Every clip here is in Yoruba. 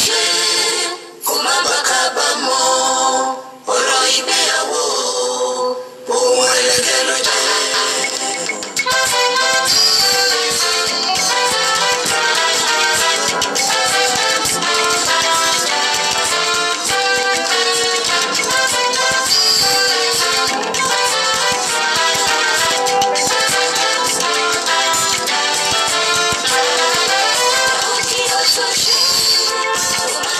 ṣe kó má bàa kábàámọ̀ ọ̀rọ̀ ìgbéyàwó ohun ẹlẹgẹ́ ló jẹ́. Kí o tó ṣe kó má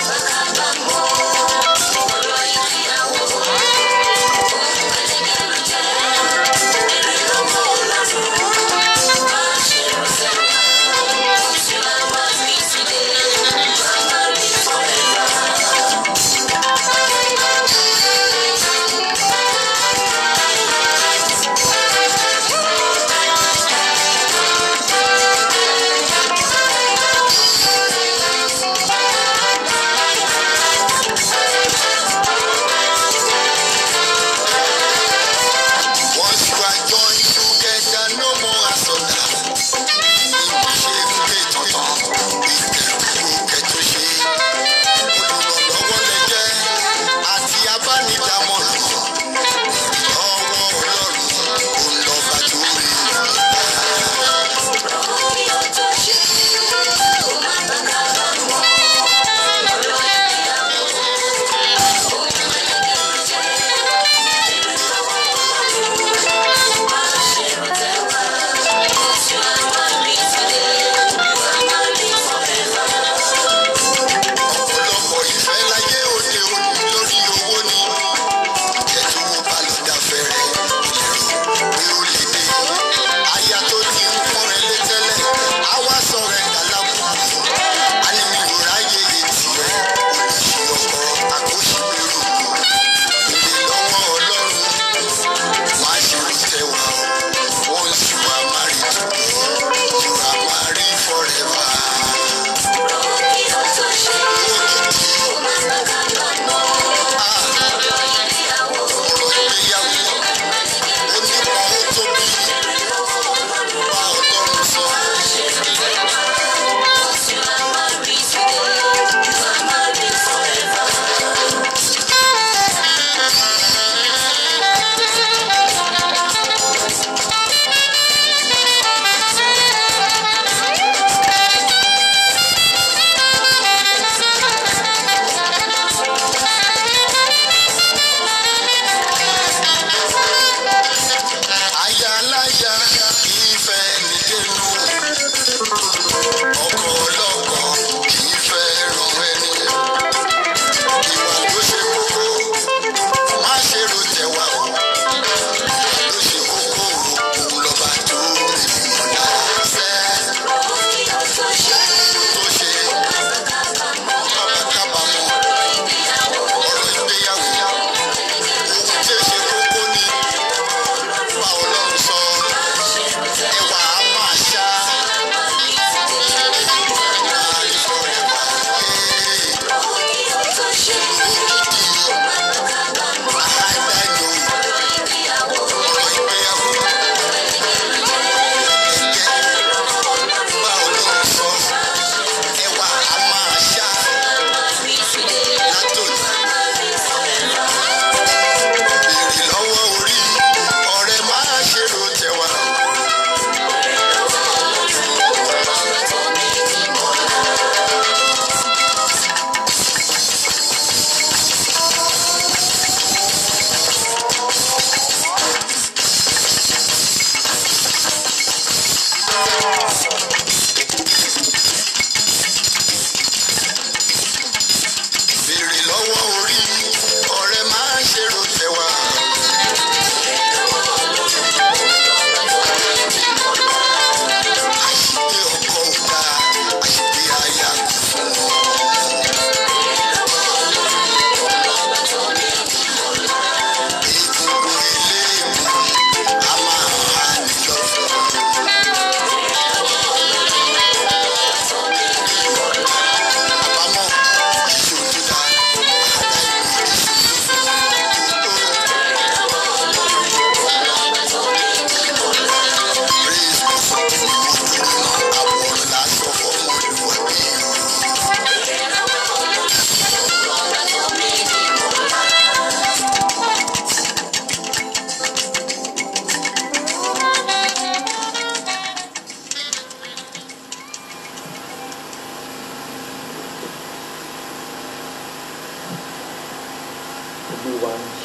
Olúwa ń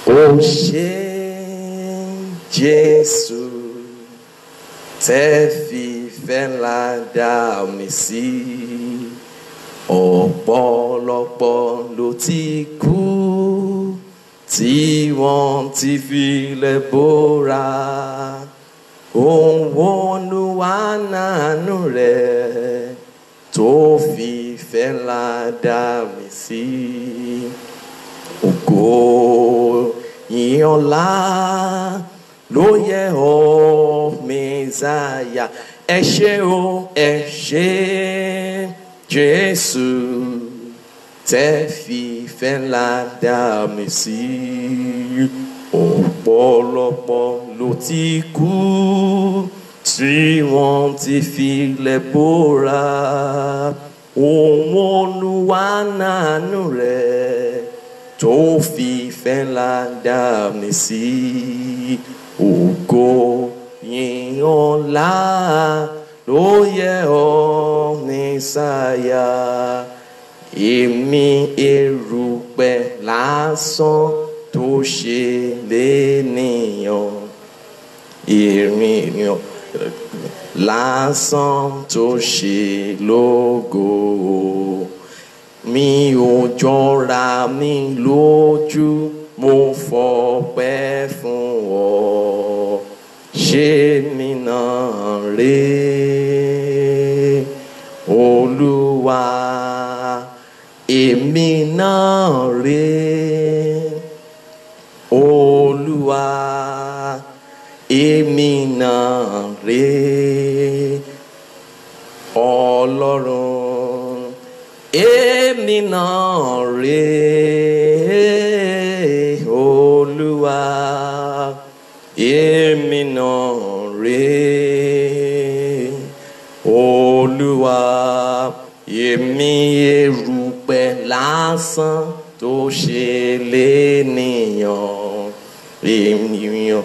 Ó ṣé Jésù tẹ́ fìfẹ́ ńlá dá mi sí. Ọ̀pọ̀lọpọ̀ ló ti kú tí wọ́n ti filẹ̀ bóra. Òun Olúwa nánú rẹ̀ tó fìfẹ́ ńlá dá mi sí. Ògo ìyìn ọlá ló yẹ ọ́ Mèsáyà. Ẹ ṣé o, ẹ ṣé Jésù tẹ́ fìfẹ́ ńlá dá mi sí. Ọ̀pọ̀lọpọ̀ ló ti kú tí wọ́n ti filẹ̀ bóra. Òun Olúwa nánú rẹ̀ tó fìfẹ́ ńlá dá mi sí. Ògo ìyìn ọlá ló yẹ ọ́ Mèsáyà. Èmi erùpẹ̀ lásán tó ṣe lénìyàn. Ènìyàn lásán tó ṣe lógo. Mi ò jọra mi lójú, mo fọpẹ́ fún ọ. Ṣé mi náà rè Olúwa, èmi náà rè Olúwa, èmi náà rè Ọlọ́run, èmi náà rè Olúwa, èmi náà rè Olúwa. Èmi erùpẹ̀ lásán tó ṣe lénìyàn. Ènìyàn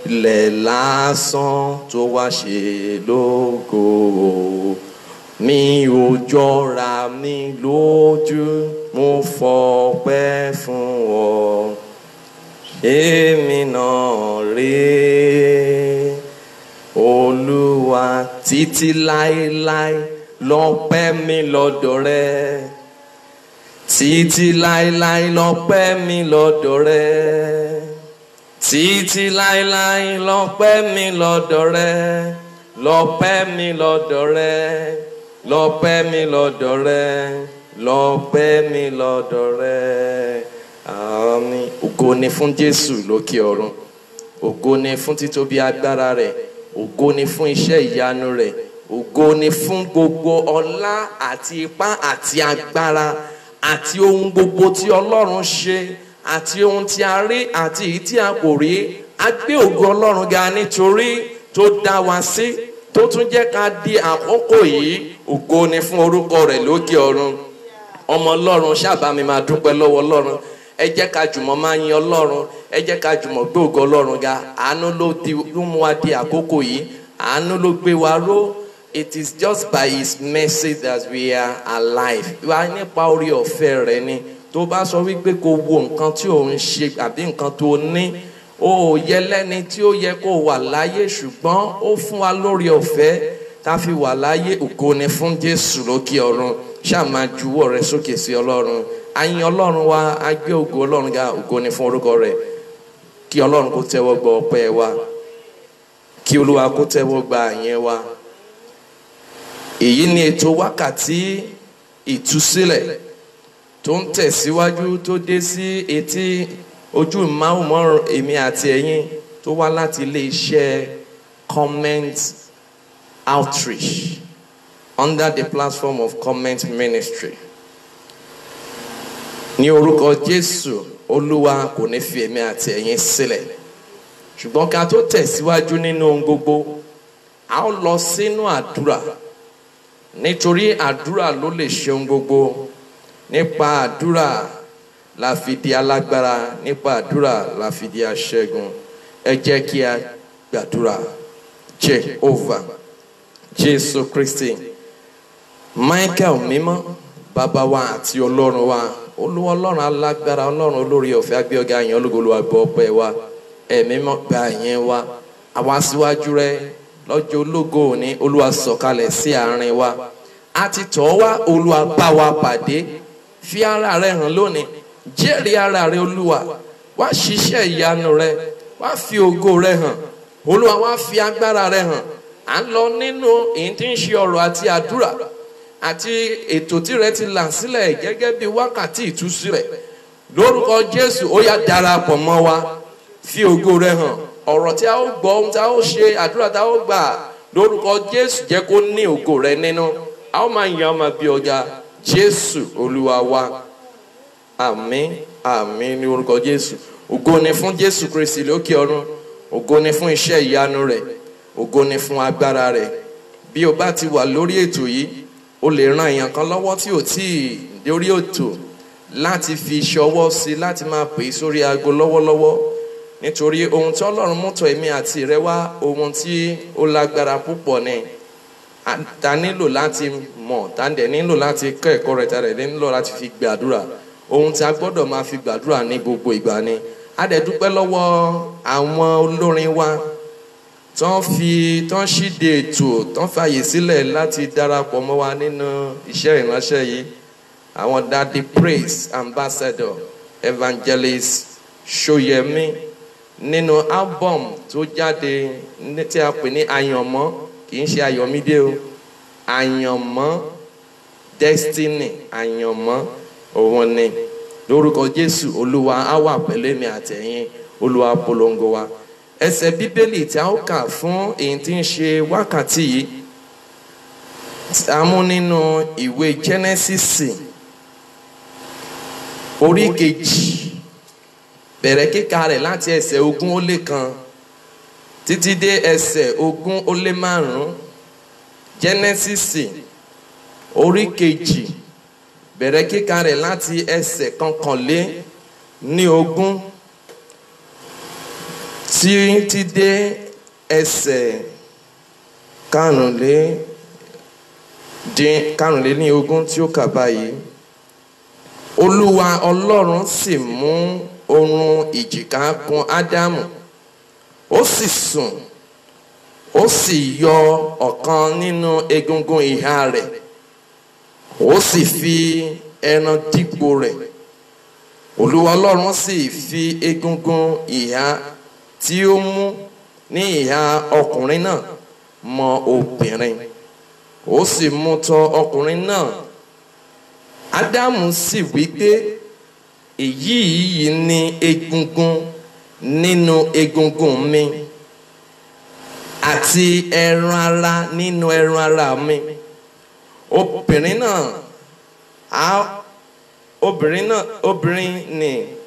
ilẹ̀ lásán tó wá ṣe lógo. Mi ò jọra mi lójú, mo fọpẹ́ fún ọ. Èmi náà rè Olúwa, títí láéláé lọ́pẹ́ mi lọ́dọ̀ rẹ. Títí láéláé lọ́pẹ́ mi lọ́dọ̀ rẹ. Títí láéláé lọ́pẹ́ mi lọ́dọ̀ rẹ. Lọ́pẹ́ mi lọ́dọ̀ rẹ. Lọ́pẹ́ mi lọ́dọ̀ rẹ. Lọ́pẹ́ mi lọ́dọ̀ rẹ. Àmín. Ògo ni fún Jésù lókè ọ̀run. Ògo ni fún títóbi agbára rẹ̀. Ògo ni fún iṣẹ́ ìyanu rẹ̀. Ògo ni fún gbogbo ọlá àti ipá àti agbára àti ohun gbogbo tí Ọlọ́run ṣe àti ohun tí a rí àti èyí tí a kò rí. A gbé ògo Ọlọ́run ga nítorí tó dá wa sí, tó tún jẹ́ ká di àkókò yìí. Ògo ni fún orúkọ rẹ̀ lókè ọ̀run. Ọmọ Ọlọ́run ṣáàbà mi máa dúpẹ́ lọ́wọ́ Ọlọ́run. Ẹ jẹ́ ká jùmọ̀ máa yin Ọlọ́run. Ẹ jẹ́ ká jùmọ̀ gbé ògo Ọlọ́run ga. Àánú ló mú wa di àkókò yìí. Àánú ló gbé wa ró. It is just by His mercy that we are alive. Wá nípa orí ọ̀fẹ́ rẹ̀ ni. Tó bá sọ wípé kó wo nǹkan tí ò ń ṣe àbí nǹkan tó ní, ó yẹ lẹ́ni tí ó yẹ kó wà láyé, ṣùgbọ́n ó fún wa lórí ọ̀fẹ́ tá fi wà láyé. Ògo ni fún Jésù lókè ọ̀run. Ṣáà máa juwọ́ rẹ sókè sí Ọlọ́run. A yìn Ọlọ́run wa, a gbé ògo Ọlọ́run ga. Ògo ni fún orúkọ rẹ̀. Kí Ọlọ́run kó tẹ́wọ́ gba ọpẹ́ wa. Kí Olúwa kó tẹ́wọ́ gba ìyìn wa. Èyí ni ètò wákàtí ìtúsílẹ̀ tó ń tẹ̀síwájú, tó dé sí etí ojú ìmáwòmọ́rùn èmi àti ẹ̀yin, tó wá láti ilé iṣẹ́ Comment Outreach under the platform of Comment Ministry. Ní orúkọ Jésù, Olúwa kò ní fi èmi àti ẹ̀yin sílẹ̀. Ṣùgbọ́n ká tó tẹ̀síwájú nínú ohun gbogbo, a ó lọ sínú àdúrà. Nítorí àdúrà ló lè ṣe ohun gbogbo. Nípa àdúrà la fi di alágbára, nípa àdúrà la fi di aṣẹ́gun. Ẹ jẹ́ kí a gbàdúrà. Jehovah, Jésù Kristi, Michael mímọ́, bàbá wa àti Ọlọ́run wa, Olúwa Ọlọ́run alágbára, Ọlọ́run olórí ọ̀fẹ́ agbé ọ̀gá yẹn ológo Olúwa gbọ́ ọpẹ́ wa, ẹ̀mí mọ́ gba yẹn wa, àwa síwájú rẹ lọ́jọ́ ológo òní, Olúwa sọ̀kalẹ̀ sí àárín wa, a ti tọ̀ wá, Olúwa bá wa pàdé, fi ara rẹ hàn lónìí, jẹ́rìí ara rẹ Olúwa, wá ṣiṣẹ́ ìyanu rẹ, wá fi ògo rẹ hàn, Olúwa wá fi agbára rẹ hàn. À ń lọ nínú èyí tí ń ṣe ọ̀rọ̀ àti àdúrà àti ètò tí rẹ ti là sílẹ̀ gẹ́gẹ́ bí wákàtí ìtúsílẹ̀. Lórúkọ Jésù, ó yá darapọ̀ mọ́ wa, fi ògo rẹ hàn. Ọ̀rọ̀ tí a ó gbọ́, ohun tí a ó ṣe, àdúrà tí a ó gbà, lórúkọ Jésù jẹ́ kó ní ògo rẹ nínú. A ó máa yan ọmọ bí ọjà Jésù Olúwa wa. Àmín, àmín ní orúkọ Jésù. Ògo ni fún Jésù Kristi lókè ọ̀run. Ògo ni fún iṣẹ́ ìyanu rẹ̀. Ògo ni fún agbára rẹ̀. Bí o bá ti wà lórí ètò yìí, o lè ran èèyàn kan lọ́wọ́ tí ò tíì dórí ètò láti fi ṣọwọ́ sí, láti máa pè sórí aago lọ́wọ́lọ́wọ́. Nítorí ohun tí Ọlọ́run mú tọ̀ èmi àti rẹ wá, ohun tí ó lágbára púpọ̀ ni. Ta nílò láti mọ̀, ta dẹ̀ nílò láti kọ́ ẹ̀kọ́ rẹ̀, ta dẹ̀ nílò láti fi gbàdúrà. Ohun tí a gbọ́dọ̀ máa fi gbàdúrà ní gbogbo ìgbà ni. A dẹ̀ dúpẹ́ lọ́wọ́ àwọn olórin wa tán ṣíde ètò, tán fàyè sílẹ̀ láti darapọ̀ mọ́ wa nínú iṣẹ́ ìránṣẹ́ yìí. Àwọn Daddy Praise Ambassador Evangelist Ṣóyẹmí nínú album tó jáde tí a pè ní Àyànmọ́, kì í ṣe Ayọ̀mídé o, Àyànmọ́ Destiny, Àyànmọ́ òun ni. Lórúkọ Jésù, Olúwa á wà pẹ̀lú èmi àtẹ̀yin, Olúwa polongo wa. Ẹsẹ̀ Bíbélì tí a ó kà fún èyí tí ń ṣe wákàtí yìí, a mú nínú ìwé Jẹ́nẹ́sísì orí 2, bẹ̀rẹ̀ kíkà rẹ̀ láti ẹsẹ̀ 20-1 títí dé ẹsẹ̀ 20-5. Jẹ́nẹ́sísì orí 2, bẹ̀rẹ̀ kíkà rẹ̀ láti ẹsẹ̀ 21 títí dé ẹsẹ̀ 25 tí ó kà báyìí. Olúwa Ọlọ́run sì mú orun ìjìká kùn Ádámù, ó sì sùn, ó sì yọ ọ̀kan nínú egungun ìhà rẹ̀, ó sì fi ẹran dípò rẹ̀. Olúwa Ọlọ́run sì fi egungun ìhà tí ó mú ní ìhà ọkùnrin náà mọ obìnrin, ó sì mú tọ̀ ọkùnrin náà. Ádámù sì wí pé, èyí yìí ni egungun nínú egungun mi àti ẹran ara nínú ẹran ara mi. Obìnrin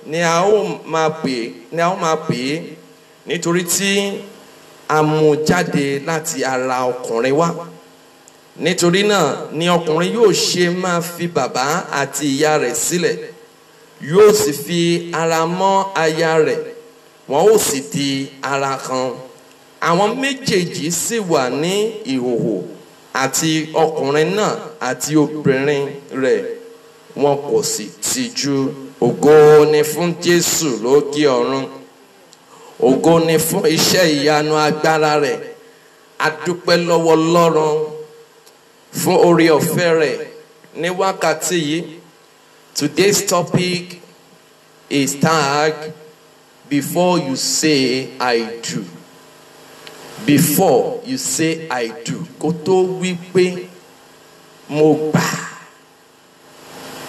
ni a ó máa pè é, nítorí tí a mú jáde láti ara ọkùnrin wá. Nítorí náà ni ọkùnrin yóò ṣe máa fi bàbá àti ìyá rẹ̀ sílẹ̀, yóò sì fi ara mọ́ aya rẹ̀, wọn ó sì di ara kan. Àwọn méjèèjì sì wà ní ìhòhò, àti ọkùnrin náà àti obìnrin rẹ̀, wọn kò sì tìjú. Ògo ni fún Jésù lókè ọ̀run. Ògo ni fún iṣẹ́ ìyanu agbára rẹ̀. A dúpẹ́ lọ́wọ́ Ọlọ́run fún oore ọ̀fẹ́ rẹ̀ ní wákàtí yìí. Today's topic is tagged Before You Say I Do. Before you say I do. Kó tó wí pé mo gbà,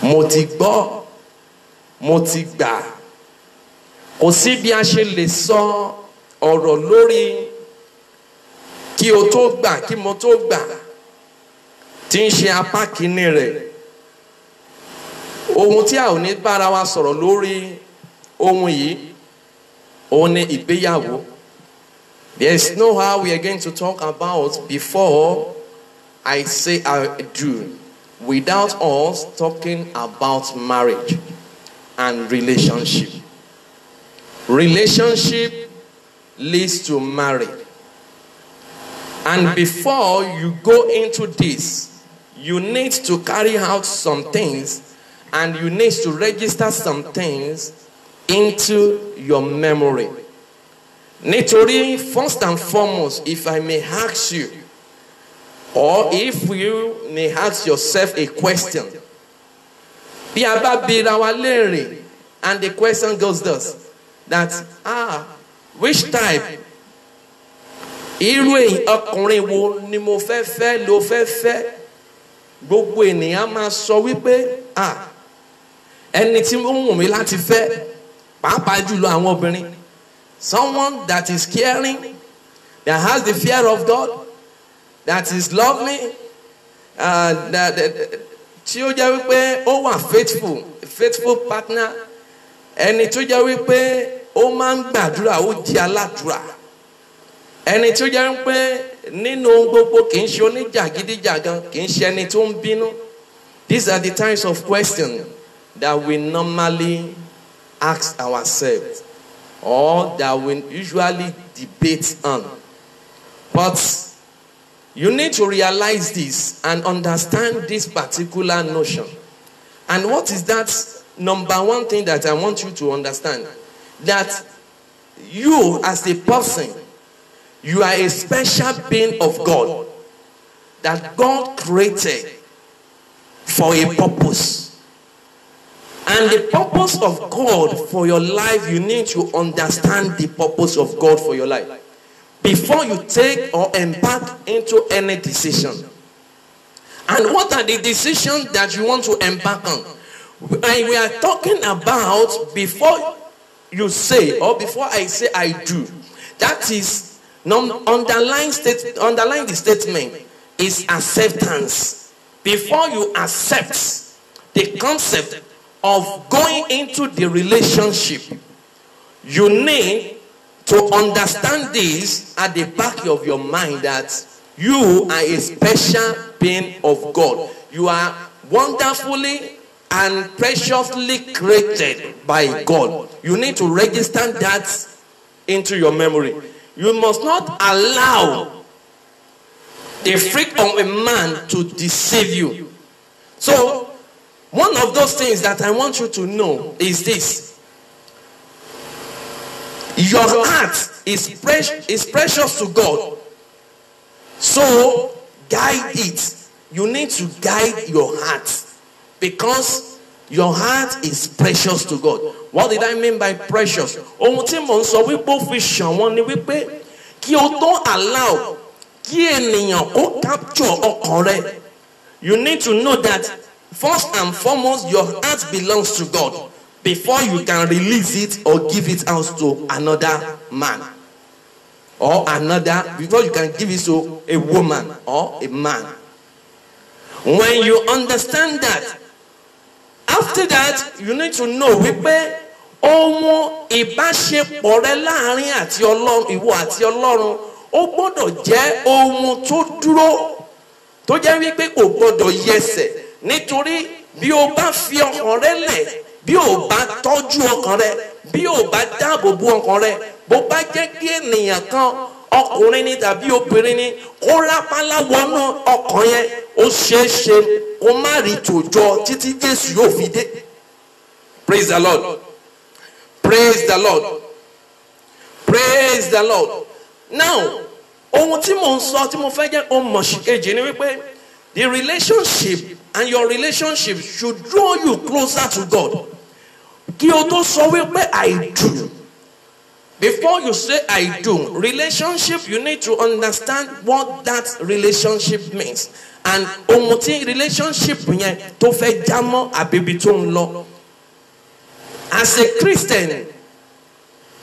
mo ti gbọ́, mo ti gbà. Kò sí bí a ṣe lè sọ ọ̀rọ̀ lórí kí o tó gbà, kí mo tó gbà, tí ń ṣe apá kìíní rẹ̀. Ohun tí a ò ní bára wa sọ̀rọ̀ lórí ohun yìí, òun ni ìgbéyàwó. There is no how we are going to talk about before I say I do without us talking about marriage and relationship. Relationship leads to marriage. And before you go into this, you need to carry out some things and you need to register some things into your memory. Nítorí, first and foremost, if I may ask you, or if you may ask yourself a question, bí a bá bira wa léèrè, and the question goes thus, that, which type, irú ọkùnrin wo ni mo fẹ́ fẹ́ ló fẹ́ fẹ́? Gbogbo ènìyàn máa sọ wípé, ẹni tí ó wù mí láti fẹ́, pàápàá jùlọ àwọn obìnrin, someone that is caring, that has the fear of God, that is lovely, tí ó jẹ́ wípé ó wà faithful partner, ẹni tó jẹ́ wípé ó máa ń gbàdúrà, ó jẹ́ aládùúrà, ẹni tó jẹ́ wípé nínú gbogbo kì í ṣe oníjàgídíjàgan, kì í ṣe ẹni tó ń bínú. These are the types of questions that we normally ask ourselves, or that we usually debate on. But you need to realize this and understand this particular notion. And what is that number one thing that I want you to understand? That you as a person, you are a special being of God that God created for a purpose. And the purpose of God for your life, you need to understand the purpose of God for your life before you take or embark into any decision. And what are the decisions that you want to embark on? And we are talking about before you say, or before I say I do. That is, underline the statement is acceptance. Before you accept the concept of going into the relationship, you need to understand this at the back of your mind, that you are a special being of God. You are wonderfully and preciously created by God. You need to register that into your memory. You must not allow the freak of a man to deceive you. So, one of those things that I want you to know is this. Your heart is precious to God. So, guide it. You need to guide your heart, because your heart is precious to God. What did I mean by precious? Ohun tí mo ń sọ wípé ó fi ṣàn wọ́n ni wípé kí o tó allow kí ènìyàn kó capture ọkàn rẹ, you need to know that first and foremost, your heart belongs to God before you can release it or give it out to another man, or before you can give it to a woman or a man. When you understand that, after that, you need to know wípé ohun ìbáṣepọ̀ rẹ láàrin àti Ọlọ́run, ìwọ àti Ọlọ́run, ó gbọ́dọ̀ jẹ́ ohun tó dúró, tó jẹ́ wípé kò gbọ́dọ̀ yẹsẹ̀. Nítorí bí o bá fi ọkàn rẹ lẹ̀, bí o bá tọ́jú ọkàn rẹ, bí o bá dáàbò bo ọkàn rẹ, bó bá jẹ́ kí ènìyàn kan, ọkùnrin ni tàbí obìnrin ni, kó rápálá wọnú ọkàn yẹn, ó ṣeéṣe kó má rí tòjọ́ títí Jésù yóò fi dé. Praise the Lord. Praise the Lord. Praise the Lord. Now, ohun tí mo ń sọ tí mo fẹ́ jẹ́ ohun mọ̀ṣíkejì ni wípé the relationship and your relationship should draw you closer to God. Kí o tó sọ wípé I do. Before you say I do, relationship, you need to understand what that relationship means. And ohun tí relationship yẹn tó fẹ́ jámọ́ àbíbi tó ń lọ. As a Christian,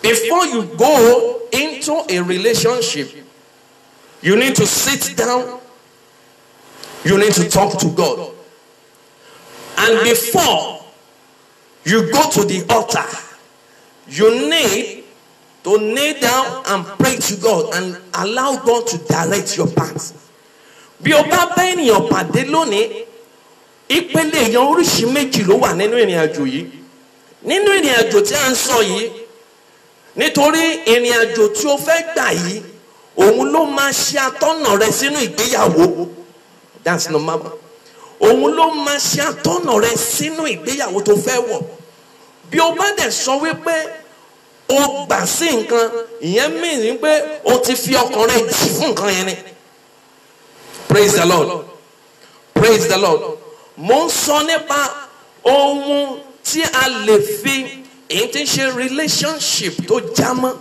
before you go into a relationship, you need to sit down. You need to talk to God. And before you go to the altar, you need to kneel down and pray to God and allow God to direct your path. Bí o bá bá ènìyàn pàdé lónìí, ìpele èèyàn oríṣi méjì ló wà nínú ìrìn àjò yìí. Nínú ìrìn àjò tí a ń sọ yìí, nítorí ìrìn àjò tí o fẹ́ gbà yìí, òun ló máa ṣe atọ́nà rẹ sínú ìgbéyàwó. That's number one. òun ló máa ṣe àtọ́nà rẹ sínú ìgbéyàwó tó fẹ́ wọ̀. Bí o bá dẹ̀ sọ wípé o gbà sí nǹkan, ìyẹn mean pé o ti fi ọkàn rẹ jì fún nǹkan yẹn ni. Praise the Lord. Praise the Lord. Mo ń sọ nípa ohun tí a lè fi èyí tí ń ṣe relationship tó jámọ́.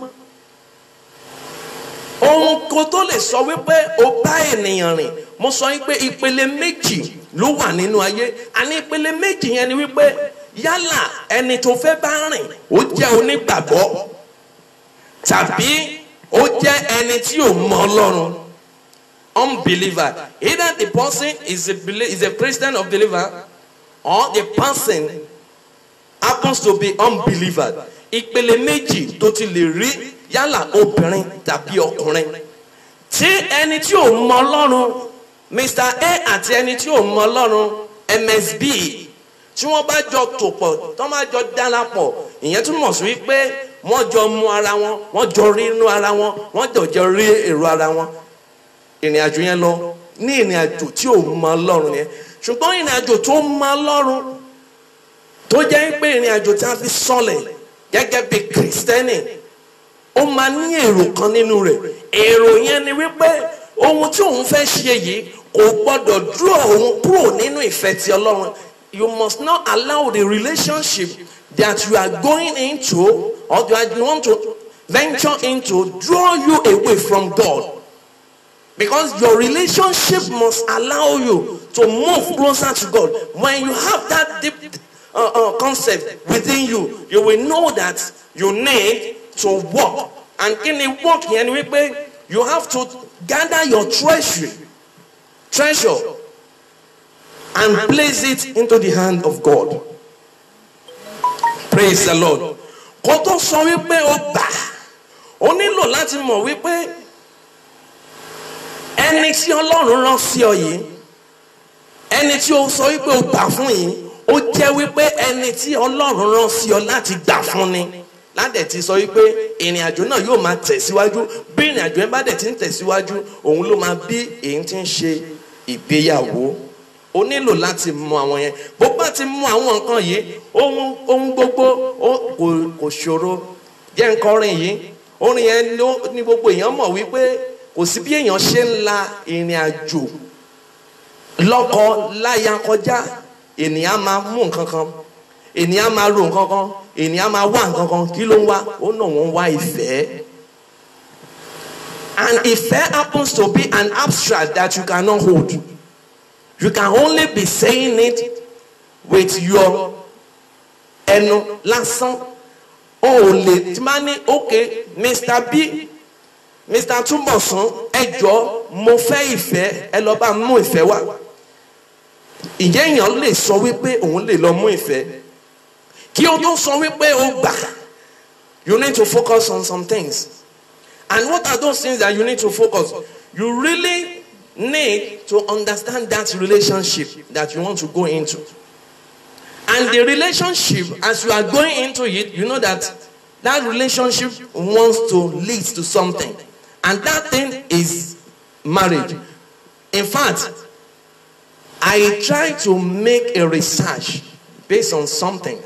Ohun kò tó lè sọ wípé o bá ènìyàn rìn. Mo sọ wípé ìpele méjì ló wà nínú ayé. Àní ìpele méjì yẹn ni wípé yálà ẹni tó fẹ́ bá rìn ó jẹ́ onígbàgbọ́ tàbí ó jẹ́ ẹni tí ò mọ Ọlọ́run, unbeliever. Either the person is a Christian or believer, or the person happens to be unbeliever. Ìpele méjì tó ti lè rí yálà obìnrin tàbí ọkùnrin. Tí ẹni tí ò mọ Ọlọ́run, Mr. A àti ẹni tí ò mọ Ọlọ́run, MSB, tí wọ́n bá jọ tò pọ̀, tó máa jọ darapọ̀, ìyẹn túmọ̀ sí wípé wọ́n jọ mú ara wọn, wọ́n jọ rí inú ara wọn, wọ́n jọ rí èrò ara wọn. Ìrìn àjò yẹn lọ ní ìrìn àjò tí ò mọ Ọlọ́run yẹn. Ṣùgbọ́n ìrìn àjò tó mọ Ọlọ́run tó jẹ́ pé ìrìn àjò tí a fi sọlẹ̀ gẹ́gẹ́ bí Kristẹni, ó máa ní èrò kan nínú rẹ̀. Èrò yẹn ni wípé ohun tí òun fẹ́ ṣe yìí kò gbọ́dọ̀ dúró òun kúrò nínú ìfẹ́ ti Ọlọ́run. You must not allow the relationship that you are going into or that you want to venture into draw you away from God. Because your relationship must allow you to move closer to God. When you have that deep concept within you, you will know that you need to walk. And in the walk here, you have to gather your treasure and place it into the hand of God. Praise the Lord. Kó tó sọ wípé ó gbà, ó nílò láti mọ̀ wípé ẹni tí Ọlọ́run rán sí ọ yìí, ẹni tí ó sọ wípé ó gbà fún yìí, ó jẹ́ wípé ẹni tí Ọlọ́run rán sí ọ láti gbà fún ni. Ládẹ̀ ti sọ wípé ìrìn àjò náà yóò máa tẹ̀síwájú. Bí ìrìn àjò yẹn bá dẹ̀ ti ń tẹ̀síwájú, òun ló máa bí èyí tí ń ṣe ìgbéyàwó. O nílò láti mọ àwọn yẹn. Bó bá ti mọ àwọn nǹkan yìí, ohun gbogbo kò ṣòro. Jẹ́ nǹkan orin yìí. Orin yẹn ní gbogbo èèyàn mọ̀ wípé kò sí bí èèyàn ṣe ń la ìrìn àjò lọ́kọ láya kọjá, ènìyàn máa mú nǹkan kan, ènìyàn máa ro nǹkan kan, ènìyàn máa wá nǹkan kan. Kí ló ń wá? Ó náà wọ́n wá ìfẹ́. And ìfẹ́ happens to be an abstract that you cannot hold. You can only be saying it with your ẹnu lásán. O lè tí máa ní okay, Mr. B, Mr. Túnbọ̀sún, ẹ jọ̀ọ́ mo fẹ́ ìfẹ́, ẹ lọ bá mú ìfẹ́ wá. Ìyẹn èèyàn lè sọ wípé òun lè lọ mú ìfẹ́. Kí o tó sọ wípé o gbà, you need to focus on some things. And what are those things that you need to focus? You really need to understand that relationship that you want to go into. And the relationship, as you are going into it, you know that that relationship wants to lead to something. And that thing is marriage. In fact, I try to make a research based on something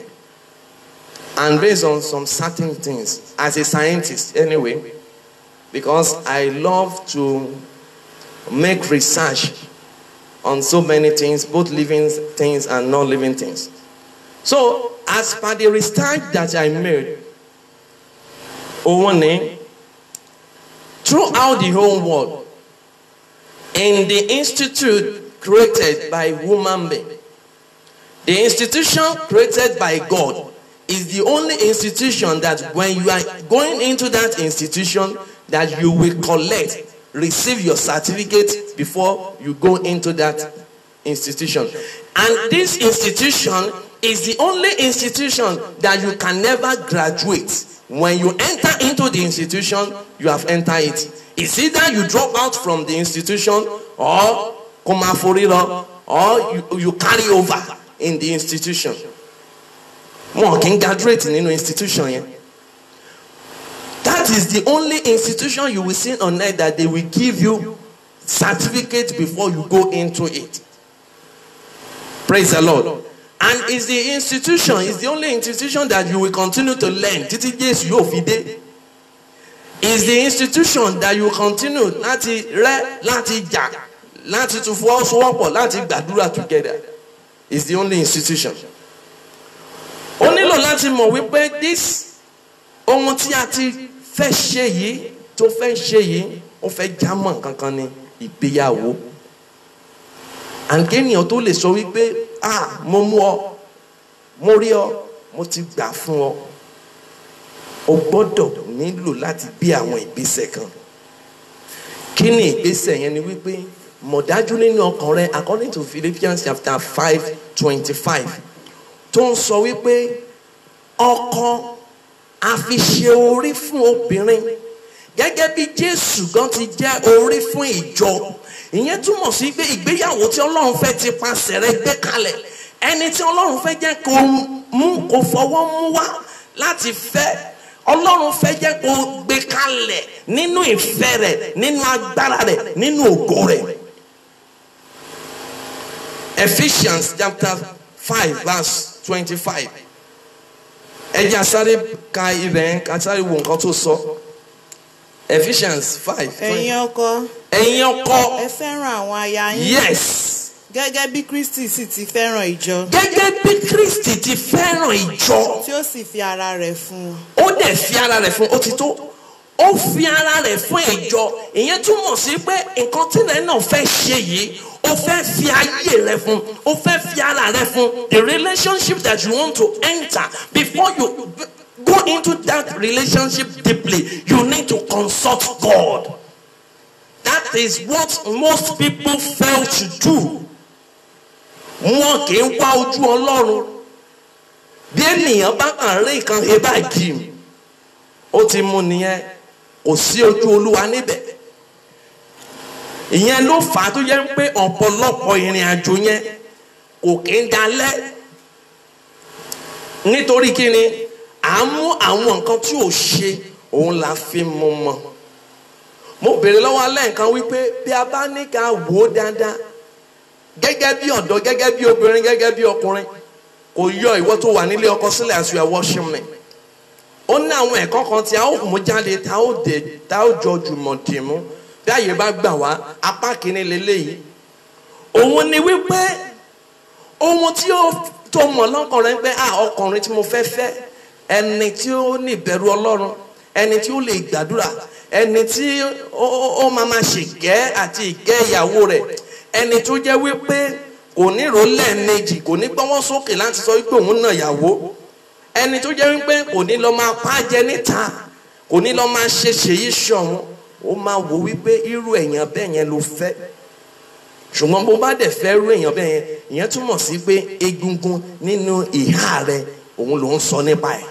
and based on some certain things as a scientist anyway, because I love to make research on so many things, both living things and non-living things. So, as per the research that I made, throughout the whole world, in the institute created by human being, the institution created by God is the only institution that when you are going into that institution, that you will collect, receive your certificate before you go into that institution. And this institution is the only institution that you can never graduate. When you enter into the institution, you have entered it. It's either you drop out from the institution or you carry over in the institution. One can graduate in an institution. That is the only institution you will see on earth that they will give you certificate before you go into it. Praise the Lord. And it's the institution, it's the only institution that you will continue to learn. Títí Jésù yóò fi dé. It's the institution that you will continue láti rẹ́, láti jà, láti tún fọwọ́sowọ́pọ̀, láti gbàdúrà together. It's the only institution. Ó nílò láti mọ̀ wípé this ohun tí a ti fẹ́ ṣe yìí, tó fẹ́ ṣe yìí, ó fẹ́ jámọ́ kankan ní ìgbéyàwó. Àǹkéèyàn tó lè sọ wípé mo mú ọ, mo rí ọ, mo ti gbà fún ọ. O gbọ́dọ̀ nílò láti gbé àwọn ìgbésẹ̀ kan. Kí ni ìgbésẹ̀ yẹn ni wípé mọ̀ dájú nínú ọkàn rẹ according to Philippians chapter 5:25 tó ń sọ wípé ọkọ a fi ṣe orí fún obìnrin gẹ́gẹ́ bí Jésù gan ti jẹ́ orí fún ìjọ. Ìyẹn túmọ̀ sí pé ìgbéyàwó tí Ọlọ́run fẹ́ ti pasẹ̀ rẹ gbé kalẹ̀, ẹni tí Ọlọ́run fẹ́ jẹ́ kó mú kó fọwọ́ mú wá láti fẹ́, Ọlọ́run fẹ́ jẹ́ kó gbé kalẹ̀ nínú ìfẹ́ rẹ̀, nínú agbára rẹ̀, nínú ògo rẹ̀. Ephesians chapter 5:25. Ẹ jẹ́ sáré ka ibẹ̀ ká sáré wo nǹkan tó sọ. Ephesians 5. Ẹ̀yin ọkọ. Ẹ̀yin ọkọ. Ẹ fẹ́ràn àwọn aya yín. Yes. Gẹ́gẹ́ bí Kristi sì ti fẹ́ràn ìjọ. Gẹ́gẹ́ bí Kristi ti fẹ́ràn ìjọ. Tí ó sì fi ara rẹ̀ fún. Ó dẹ̀ fi ara rẹ̀ fún, ó ti tó. Ó fi ara rẹ̀ fún ìjọ. Ìyẹn túmọ̀ sí pé nǹkan tí rẹ̀ náà fẹ́ ṣe yìí, ó fẹ́ fi ayé rẹ̀ fún, ó fẹ́ fi ara rẹ̀ fún. The relationship that you want to enter, before you go into that relationship deeply, you need to consult God. That is what most people fail to do. Wọn kì í wá ojú Ọlọ́run. Bí ènìyàn bá kàn rí nǹkan he báyìí, ó ti mú nìyẹn, kò sí ojú Olúwa níbẹ̀. Ìyẹn ló fà á tó yẹ pé ọ̀pọ̀lọpọ̀ ìrìn àjò yẹn kò kí ń dalẹ̀. Nítorí kí ni à ń mú àwọn nǹkan tí ò ṣe òun la fi mú mọ́. Mo béèrè lọ́wọ́ alẹ́ nǹkan wípé bí a bá ní ká wò ó dáadáa gẹ́gẹ́ bí ọ̀dọ́, gẹ́gẹ́ bí obìnrin, gẹ́gẹ́ bí ọkùnrin, kò yọ ìwọ tó wà nílé ọkọ sílẹ̀ as you are watching me. Ó ní àwọn ẹ̀kọ́ kan tí a ó mú jáde, tá ó jọ jùmọ̀ dìmú bí àyè bá gbà wá. Apá kìíní leléyìí. Òun ni wípé ohun tí ó tó mọ̀ lọ́kàn rẹ̀ pé ọkùnrin tí mo fẹ́ fẹ́, ẹni tí ó ní ìbẹ̀rù Ọlọ́run, ẹni tí ó lè gbàdúrà, ẹni tí ó máa ṣègẹ́ àti ìgẹ́ ìyàwó rẹ̀, ẹni tó jẹ́ wípé kò ní rò lẹ́ẹ̀mejì, kò ní gbọ́wọ́ sókè láti sọ wípé òun náà yàwó, ẹni tó jẹ́ wípé kò ní lọ máa pàjẹ́ níta, kò ní lọ máa ṣe ṣèyí ṣọ̀hún. Ó máa wò wípé irú èèyàn bẹ́ẹ̀ yẹn ló fẹ́. Ṣùgbọ́n bó bá dẹ̀ fẹ́ irú èèyàn bẹ́ẹ̀ yẹn, ìyẹn túmọ̀ sí pé egungun nínú ìhà rẹ̀ òun ló ń sọ nípa ẹ̀.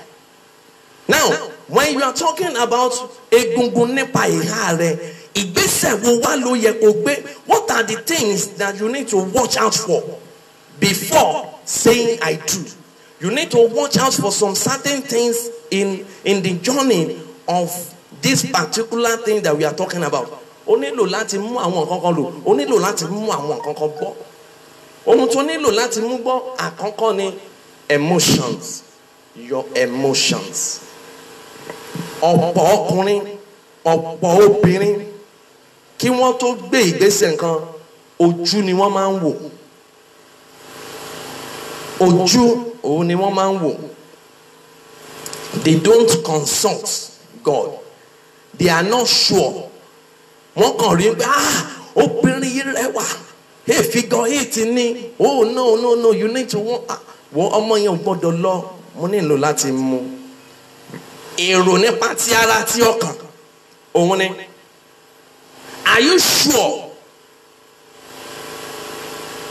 Now, when you are talking about egungun nípa ìhà rẹ̀, ìgbésẹ̀ wo wá ló yẹ kó gbé? What are the things that you need to watch out for before saying I do? You need to watch out for some certain things in the journey of this particular thing that we are talking about. Ó nílò láti mú àwọn nǹkan kan lò, ó nílò láti mú àwọn nǹkan kan gbọ́. Ohun tó nílò láti mú gbọ́ àkọ́kọ́ ni emotions, your emotions. Ọ̀pọ̀ ọkùnrin, ọ̀pọ̀ obìnrin, kí wọ́n tó gbé ìgbésẹ̀ nǹkan, ojú ni wọ́n máa ń wò. Ojú òun ni wọ́n máa ń wò. They don't consult God. They are not sure. Wọ́n kàn rí pé obìnrin yìí rẹwà, figure 8 ni. Oh no, you need to wọ́n ọmọ yẹn ò gbọ́dọ̀ lọ. Mo nílò láti mú èrò nípa ti ara ti ọkàn. Òun ni. Are you sure?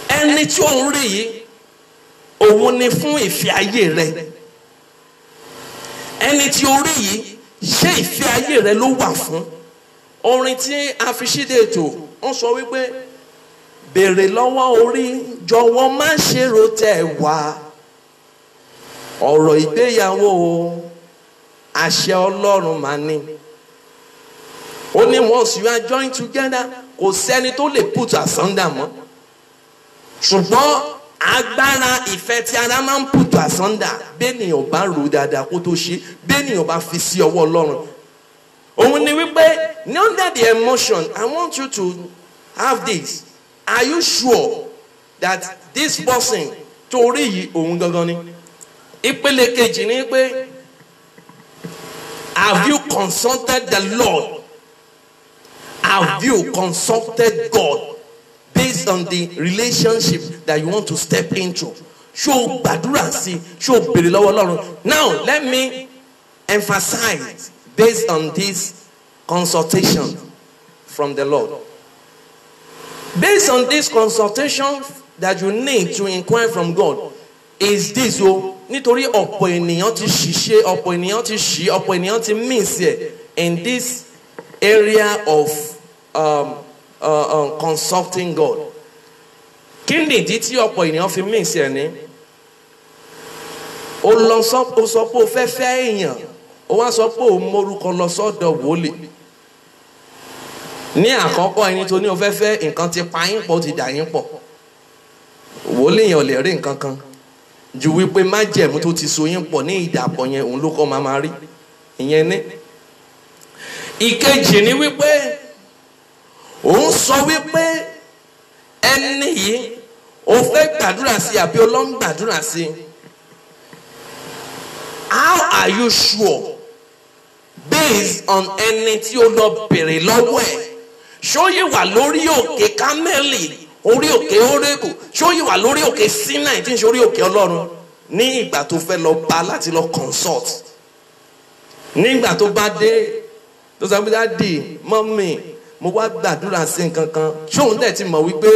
Ẹni tí ó ń rí yìí, òun ni fún ìfẹ́ ayé rẹ. Ẹni tí ó rí yìí, ṣé ìfẹ́ ayé rẹ ló wà fún? Orin tí a fi ṣíde ètò, wọ́n sọ wípé béèrè lọ́wọ́ orí, jọ̀wọ́ má ṣe rò tẹ̀ wá. Ọ̀rọ̀ ìgbéyàwó àṣẹ Ọlọ́run máa ní. Only once you are joined together, kò sẹ́ni tó lè put asunder mọ́. Ṣùgbọ́n agbára ìfẹ́ tí ara máa ń put asunder bẹ́ẹ̀nìyàn bá rò dáadáa kó tó ṣe bẹ́ẹ̀nìyàn bá fi sí ọwọ́ Ọlọ́run. Òun ni wípé under the emotion I want you to have this. Are you sure that this person torí yìí òun gangan ni? Ìpele kejì ni pé have you consulted the Lord? Have you consulted God based on the relationship that you want to step into? Ṣó gbàdúrà sí, ṣó béèrè lọ́wọ́ Ọlọ́run. Now let me emphasize based on this consultation from the Lord. Based on this consultation that you need to inquire from God is this nítorí ọ̀pọ̀ ènìyàn ti ṣìṣe, ọ̀pọ̀ ènìyàn ti ṣì, ọ̀pọ̀ ènìyàn ti miss ẹ̀ in this area of consulting God. Kí ni ìdí tí ọ̀pọ̀ ènìyàn fi miss ẹ̀ ní? Ó sọ pé ó fẹ́ fẹ́ èèyàn, ó wá sọ pé ó mórúkọ lọ sọ́dọ̀ wòlíì. Ní àkọ́kọ́ ẹni tó ní ó fẹ́ fẹ́ nǹkan ti pa yín pọ̀, ti dà yín pọ̀. Wòlíì yẹn ò lè rí nǹkan kan ju wípé májẹ̀mú tó ti so yín pọ̀ ní ìdàpọ̀ yẹn òun ló kọ́ máa rí. Ìyẹn ní. Ìkejì ni wípé òun sọ wípé ẹni yìí ó fẹ́ gbàdúrà sí àbí Ọlọ́run gbàdúrà sí. How are you sure? Based on ẹni tí ó lọ bèrè lọ́wọ́ ẹ̀. Ṣó yìí wà lórí òkè Kámẹ́lì, orí òkè Hórébù, ṣó yìí wà lórí òkè Sinai tí ń ṣe orí òkè Ọlọ́run ní ìgbà tó fẹ́ lọ bá láti lọ consult. Nígbà tó bá dé tó sọ pé dáàdì mọ́mì mo wá gbàdúrà sí nǹkan kan, ṣóun dẹ̀ ti mọ̀ wípé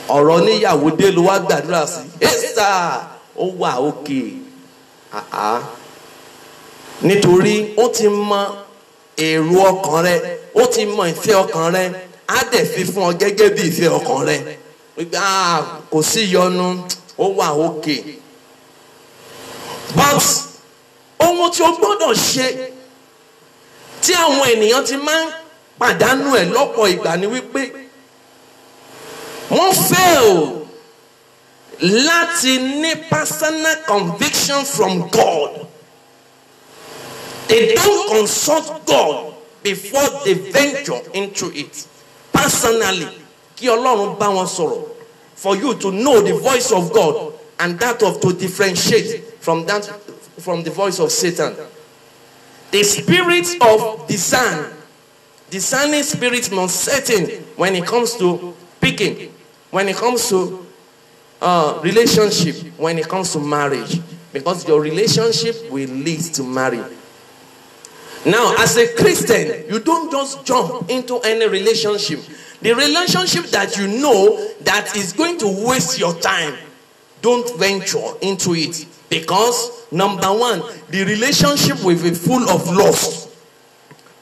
ọ̀rọ̀ níyàwó dé ló wá gbàdúrà sí. Ẹ́sà ó wà òkè. Nítorí ó ti mọ èrò ọkàn rẹ, ó ti mọ ìfẹ́ ọkàn rẹ, á dẹ̀ fi fún ọ gẹ́gẹ́ bí ìfẹ́ ọkàn rẹ. Kò sí yọnu, ó wà òkè. But ohun tí o gbọ́dọ̀ ṣe tí àwọn ènìyàn ti máa ń pàdánù ẹ̀ lọ́pọ̀ ìgbà ni wípé wọ́n fail láti ní personal conviction from God. They don't consult God before they venture into it. Personally, kí Ọlọ́run bá wọn sọ̀rọ̀, for you to know the voice of God and that of to differentiate from the voice of Satan. The spirit of discerning spirit must set in when it comes to picking, when it comes to relationship, when it comes to marriage, because your relationship will lead to marriage. Now, as a Christian, you don't just jump into any relationship. The relationship that you know that is going to waste your time, don't venture into it. Because, number one, the relationship will be full of lust.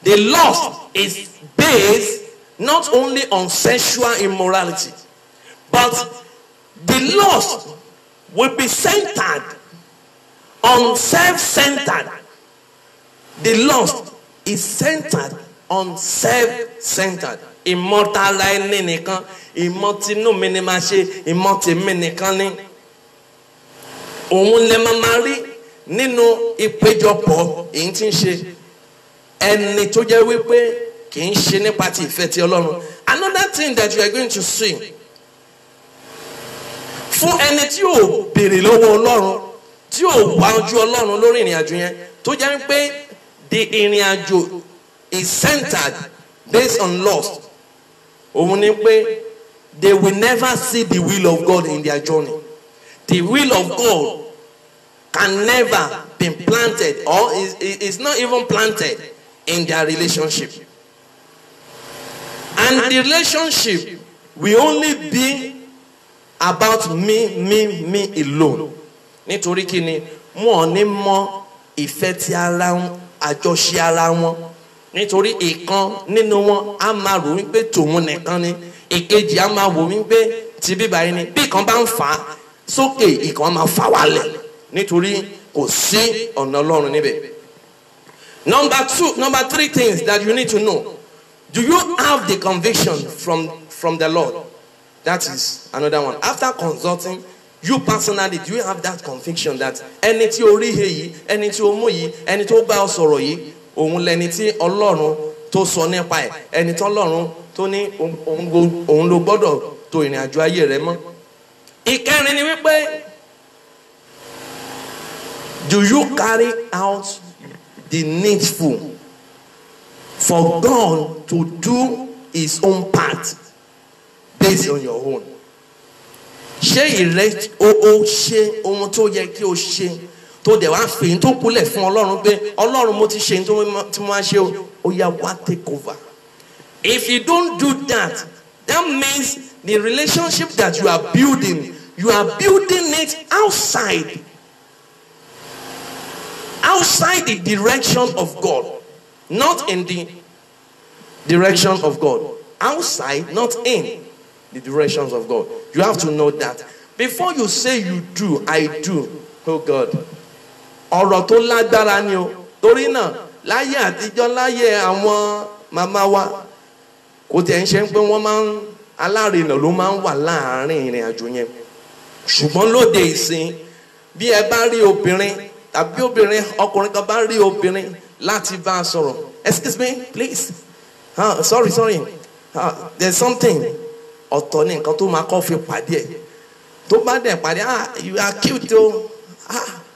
The lust is based not only on sexual immorality, but the lust will be centered on self-centered. The lust is centered on self-centered. Immortal nìkan, ìmọ̀tínú mi ni máa ṣe, ìmọ̀tínú nìkan ni. Òun lè máa rí nínú ìpéjọpọ̀ èyí tí ń ṣe ẹni tó jẹ́ wípé kì í ṣe nípa ti ìfẹ́ ti Ọlọ́run. Another thing that you are going to see fún ẹni tí ò béèrè lọ́wọ́ Ọlọ́run, tí ò wá ojú Ọlọ́run lórí ìrìn àjò yẹn, tó jẹ́ pé the ìrìn àjò is centered based on lust. Òun ni pé they will never see the will of God in their journey. The will of God can never be planted or is not even planted in their relationship. And the relationship will only be about me alone. Nítorí kí ni wọn ò ní mọ ìfẹ́ tí ara wọn, àjọṣe ara wọn. Nítorí ìkan nínú wọn á máa rò wípé tòun nìkan ni, ìkejì á máa wò wípé ti bíbá yìí ni. Bí ìkan bá ń fà á sókè, ìkan máa fà wálẹ̀. Nítorí kò sí ọ̀nà Ọlọ́run níbẹ̀. Number three things that you need to know. Do you have the conviction from the Lord? That is another one. After consulting, you personally, do you have that conviction that ẹni tí o rí he yìí, ẹni tí o mú yìí, ẹni tó bá ọ sọ̀rọ̀ yìí, òun lẹni tí Ọlọ́run tó sọ nípa ẹ̀, ẹni tí Ọlọ́run tó ní òun ló gbọ́dọ̀ tó ìrìn àjò ayé rẹ mọ́. Ìkẹrin ni wípé, do you carry out the needful for God to do his own part based on your own? Ṣé ìrẹ́ o ṣe ohun tó yẹ kí o ṣe tó dẹ̀ wá fi tó kúlẹ̀ fún Ọlọ́run pé Ọlọ́run mo ti ṣe tó tí mo wá ṣe ó yá wá take over. If you don't do that, that means the relationship that you are building it outside the direction of God, not in the direction of God. Outside, not in the directions of God. You have to know that. Before you say you do, I do. Oh God. Ọ̀rọ̀ tó lágbára ni o. Torí náà, láyé àtijọ́ láyé àwọn màmá wa, kò tẹ̀ ń ṣe pé wọ́n máa ń alárinà ló máa ń wà láàárín ìrìn àjò yẹn. Ṣùgbọ́n lóde ìsìn, bí ẹ bá rí obìnrin tàbí ọkùnrin kan bá rí obìnrin láti bá a sọ̀rọ̀. Excuse me, please. Sorry. There's something. Ọ̀tọ̀ ni nǹkan tó máa kọ́ fi pàdé ẹ̀. Tó bá dẹ̀ pàdé, you are cute o.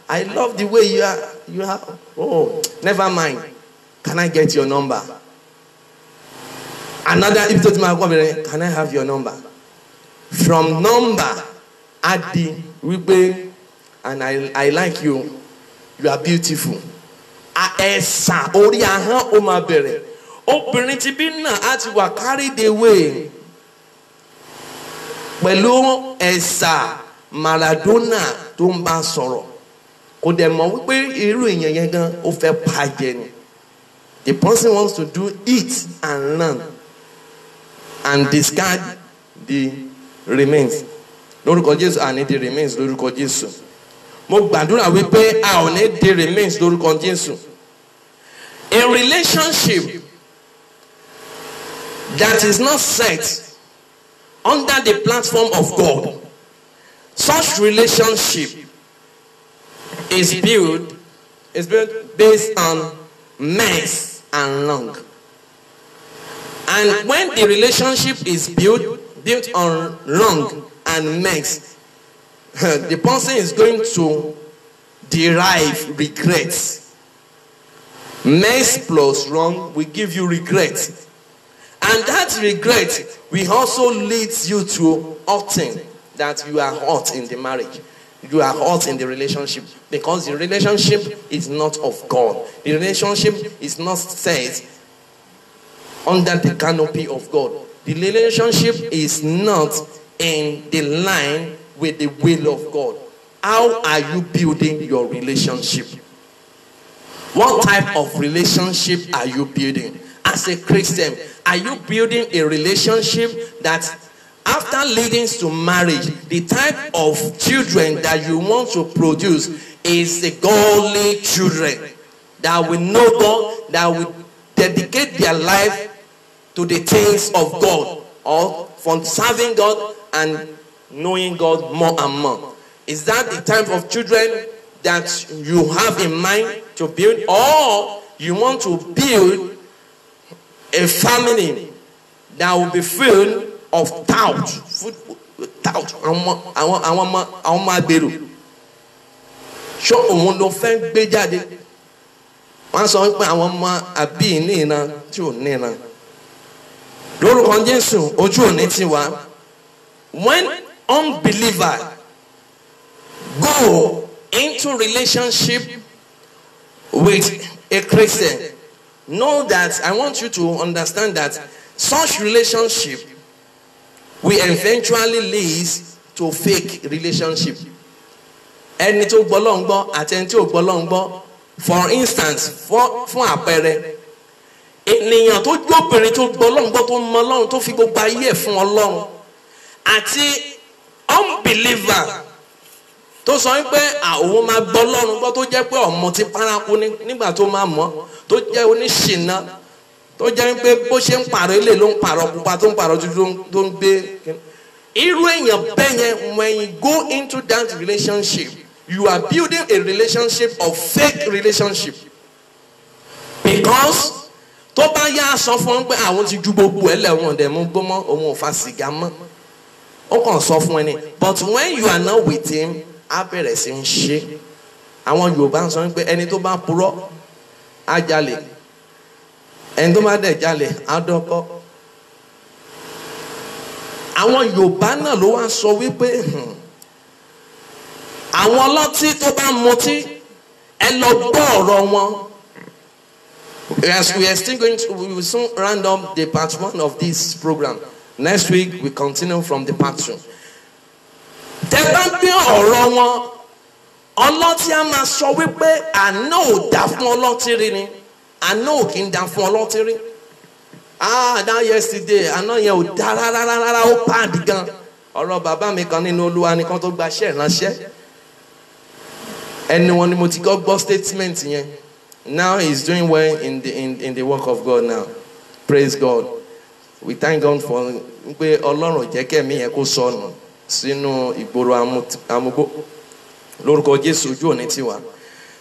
I love the way you are. Oh, never mind. Can I get your number? Another, if tó ti máa kọ́ bẹ̀rẹ̀, can I have your number? From number, adi wípé, and I like you. You are beautiful. Ẹ̀sà orí ahọ́n ó máa bẹ̀rẹ̀. Obìnrin ti bí náà á ti wà carried away pẹ̀lú ẹ̀sà Maradona tó ń bá sọ̀rọ̀. Kò dẹ̀ mọ̀ wípé irú èèyàn yẹn gan ó fẹ́ pàjẹ́ ni. The person wants to do it and learn and discard the remains. Lórúkọ Jésù àní the remains lórúkọ Jésù. Mo gbàdúrà wípé a ò ní the remains lórúkọ Jésù. A relationship that is not set under the platform of God, such relationship is built based on mess and long. And when the relationship is built on long and mess, the person is going to derive regrets. Mess plus wrong will give you regret. And that regret will also lead you to hurting, that you are hurt in the marriage. You are hurt in the relationship because the relationship is not of God. The relationship is not set under the canopy of God. The relationship is not in the line with the will of God. How are you building your relationship? What type of relationship are you building? As a Christian, are you building a relationship that after leading to marriage, the type of children that you want to produce is the godly children that will know God, that will dedicate their life to the things of God, or from serving God and knowing God more and more? Is that the type of children that you have in mind to build, or you want to build a family that will be filled of tout? Àwọn máa gbèrò. Ṣé òun ló fẹ́ gbé jáde? Wọ́n sọ pé àwọn ọmọ àbí ní ìran tí ò ní ìran. Lórúkọ Jésù, ojú òní ti wá. When unbeliever go into relationship with a Christian, know that I want you to understand that such relationship will eventually lead to fake relationship. Ẹni tó gbọ́ Ọlọ́run gbọ́ àti ẹni tí ò gbọ́ Ọlọ́run gbọ́. For instance, fún àpẹẹrẹ, ènìyàn tó jóbìnrin tó gbọ́ Ọlọ́run gbọ́ tó mọ Ọlọ́run tó fi gbogbo ayé ẹ̀ fún Ọlọ́run, àti unbeliever tó sọ pé àwọn máa gbọ́ Ọlọ́run gbọ́ tó jẹ́ pé ọmọ ti paraku nígbà tó máa mọ̀, tó jẹ́ oníṣìnà, tó jẹ́ pé bó ṣe ń pààrọ̀ ilé ló ń pààrọ̀ pupa tó ń pààrọ̀ dúdú tó ń gbé. Irú èèyàn bẹ́ẹ̀ yẹn, when you go into that relationship, you are building a relationship of fake relationship. Because tó bá yá sọ fún pé àwọn ti ju gbogbo ẹ lẹ́wọ̀n dẹ̀ mú gbọ́mọ́ òun ò fa sìgá mọ́. Ó kàn sọ fún ẹni. But when you are not with him, á bẹ̀rẹ̀ sí ń ṣe. Àwọn Yorùbá ń sọ pé ẹni tó bá purọ́ á jalè. Ẹni tó bá dẹ̀ jalè á dọ́kọ́. Àwọn Yorùbá náà ló wá sọ wípé àwọn ọlọ́tí tó bá mutí ẹ lọ gbọ́ ọ̀rọ̀ wọn. Yes, we are still going to, we will soon round up the part 1 of this program. Next week we continue from the part 2. Tẹ́ bá gbé ọ̀rọ̀ wọn, ọlọ́tí á máa sọ wípé àná ò dá fún ọlọ́tí rí ni, àná ò kí ń dá fún ọlọ́tí rí. That yesterday, àná yẹn ò dá rárá ó pàdé gan. Ọ̀rọ̀ bàbá mi kan nínú Olúwa nìkan tó gbaṣẹ́ ìránṣẹ́. Ẹni wọn ni mo ti gbọ́ statement yẹn. Now he's doing well in the work of God now. Praise God. We thank God for pé Ọlọ́run jẹ́ kẹ́mi yẹn kó sọnù sínú ìgboro amúgbó. Lórúkọ Jésù ojú òní tiwa.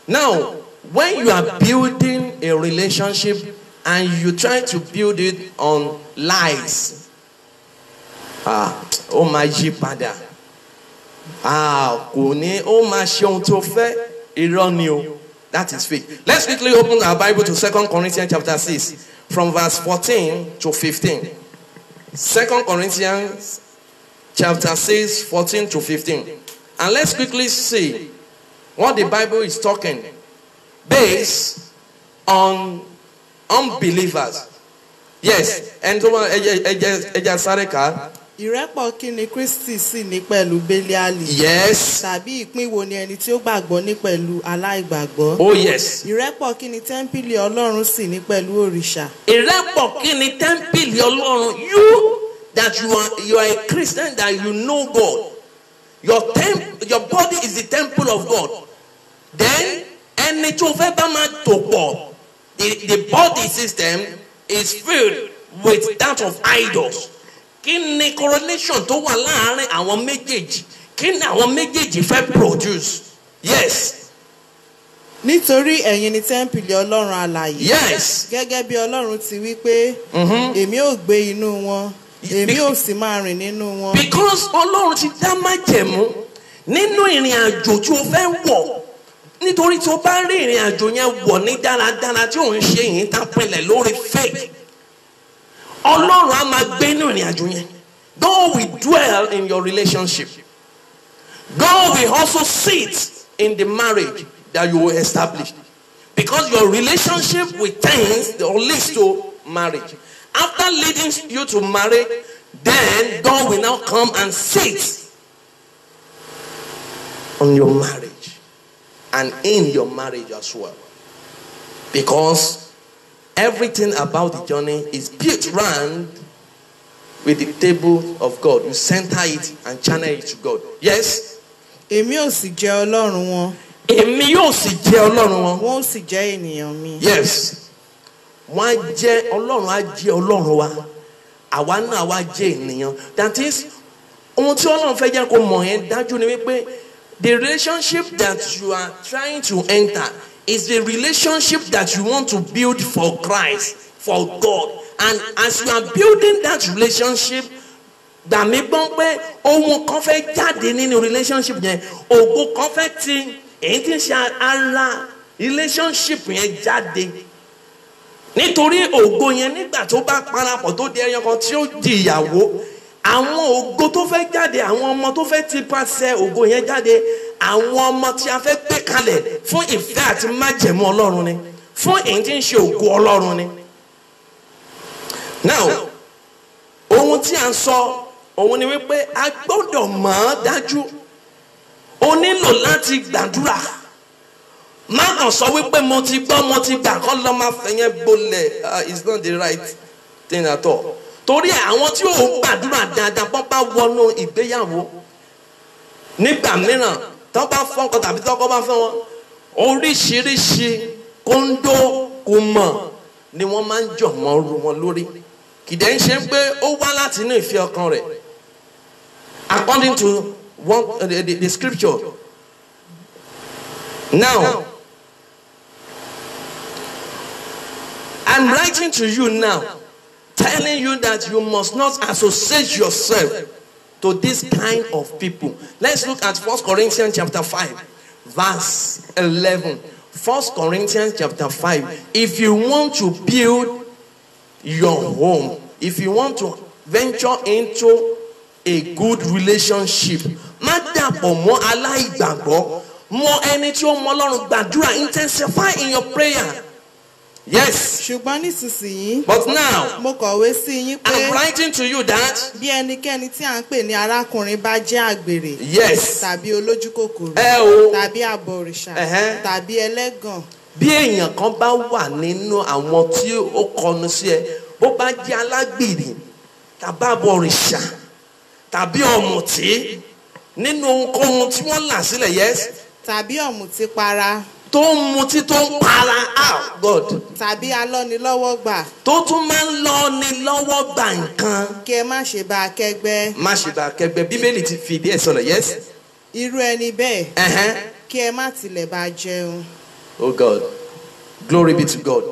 Now, when you are building a relationship and you try to build it on lies, ó máa yí padà. Kò ní ó máa ṣe ohun tó fẹ́, irọ́ ni o. That is fake. Let's quickly open our Bible to 2 Corinthians chapter 6 from verse 14 to 15. 2 Corinthians chapter 6, 14 to 15. And let's quickly see what the Bible is talking based on unbelievers. Yes. And Ìrẹ́pọ̀ kí ni Kristi sì ní pẹ̀lú Beliali? Yes. Tàbí ìpín wo ni ẹni tí ó gbàgbọ́ ní pẹ̀lú aláìgbàgbọ́? Oh yes. Ìrẹ́pọ̀ kí ni tẹ́ḿpìlì Ọlọ́run sì ní pẹ̀lú òrìṣà? Ìrẹ́pọ̀ kí ni tẹ́ḿpìlì Ọlọ́run? You that you are a Christian, that you know God. Your body is the temple of God. Then ẹni tó fẹ́ bá máa tò pọ̀, the body system is filled with that of idols. Kí ni correlation tó wà láàárín àwọn méjèèjì? Kí ni àwọn méjèèjì fẹ́ produce? Yes. Nítorí ẹ̀yin ni tẹ́ḿpìlì Ọlọ́run alààyè. Yes. Gẹ́gẹ́ bí Ọlọ́run ti wí pé èmi ò gbé inú wọn, èmi ò sì máa rìn nínú wọn. Because Ọlọ́run ti dá májẹ̀mú nínú ìrìn àjò tí o fẹ́ wọ̀. Nítorí tí o bá rí ìrìn àjò yẹn wọ̀ ní dáradára tí ò ń ṣe yìí tá pinlẹ̀ lórí fake. Ọlọ́run á máa gbé inú ìrìn àjò yẹn. God will dwell in your relationship. God will also sit in the marriage that you will establish. Because your relationship with things leads to marriage. After leading you to marriage, then God will now come and sit on your marriage and in your marriage as well. Because everything about the journey is built around with the table of God. You center it and channel it to God. Yes? Èmi ò sì jẹ́ Ọlọ́run wọn. Èmi yóò sì jẹ́ Ọlọ́run wọn. Wọ́n sì jẹ́ ènìyàn mi. Yes. Wọ́n á jẹ́ Ọlọ́run, á jẹ́ Ọlọ́run wa. Àwa náà wá jẹ́ ènìyàn. That is, ohun tí Ọlọ́run fẹ́ jẹ́ kó mọ̀ yẹn dájú ni wípé the relationship that you are trying to enter is the relationship that you want to build for Christ, for God. And as you are building that relationship, gbàmí gbọ́n pé ohun kan fẹ́ jáde nínú relationship yẹn, ògo kan fẹ́ ti èyí tí ń ṣe ara relationship yẹn jáde. Nítorí ògo yẹn nígbà tó bá parapọ̀ tó di ẹyọ kan tí ó di ìyàwó, àwọn ògo tó fẹ́ jáde, àwọn ọmọ tó fẹ́ ti pàṣẹ ògo yẹn jáde, àwọn ọmọ tí a fẹ́ gbé kalẹ̀ fún ìfẹ́ àti májẹ̀mú Ọlọ́run ni, fún èyí tí ń ṣe ògo Ọlọ́run ni. Now, ohun tí a ń sọ, òun ni wípé a gbọ́dọ̀ mọ̀ ọ́ dájú. O nílò láti gbàdúrà. Má kàn sọ wípé mo ti gbọ́, mo ti gbà kọ́ lọ́ máa fẹ̀yẹ́ bolẹ̀. It's not the right thing at all. Torí àwọn tí ò gbàdúrà dáadáa bọ́ bá wọnú ìgbéyàwó nígbà mìíràn tó bá fọ́nkọ tàbí tọ́kọ bá fẹ́ wọn, oríṣiríṣi kóńdó kò mọ̀ ni wọ́n máa ń jọ̀ mọ́ ru wọn lórí. Kìdẹ́ ń ṣe pé ó wá láti inú ìfẹ́ ọkàn rẹ̀. according to the scripture. Now, I'm writing to you now, telling you that you must not associate yourself to this kind of people. Let's look at 1 Corinthians chapter 5, verse 11. 1 Corinthians chapter 5. If you want to build your home, if you want to venture into a good relationship, má dàpọ̀ mọ́ aláìgbàgbọ́, mọ́ ẹni tí ó mọ Ọlọ́run, gbàdúrà, intensify in your prayer. Yes. Ṣùgbọ́n nísinsìnyí, but now, mo kọ̀wé sí yín pé I'm writing to you that bí ẹnikẹ́ni tí à ń pè ní arákùnrin bá jẹ́ àgbèrè, yes, tàbí olójúkòkòrò, tàbí abọ̀rìṣà, tàbí ẹlẹ́gàn. Bí èèyàn kan bá wà nínú àwọn tí ó kọnu sí ẹ, bó bá jẹ́ alágbèrè, tàbí abọ̀rìṣà, tàbí ọ̀mùtí, nínú ohunkóhun tí wọ́n là sílẹ̀, yes, tàbí ọ̀mùtípara, tó ń mutí tó ń para, God, tàbí alọ́nilọ́wọ́gbà, tó tún máa ń lọ́nilọ́wọ́gbà nǹkan, kí ẹ má ṣe bá a kẹ́gbẹ́. má ṣe bá a kẹ́gbẹ́. Bíbélì ti fìdí ẹ̀ sọ̀rọ̀, yes. Irú ẹni bẹ́ẹ̀, kí ẹ má tilẹ̀ bá a jẹun. Oh God, glory be to God.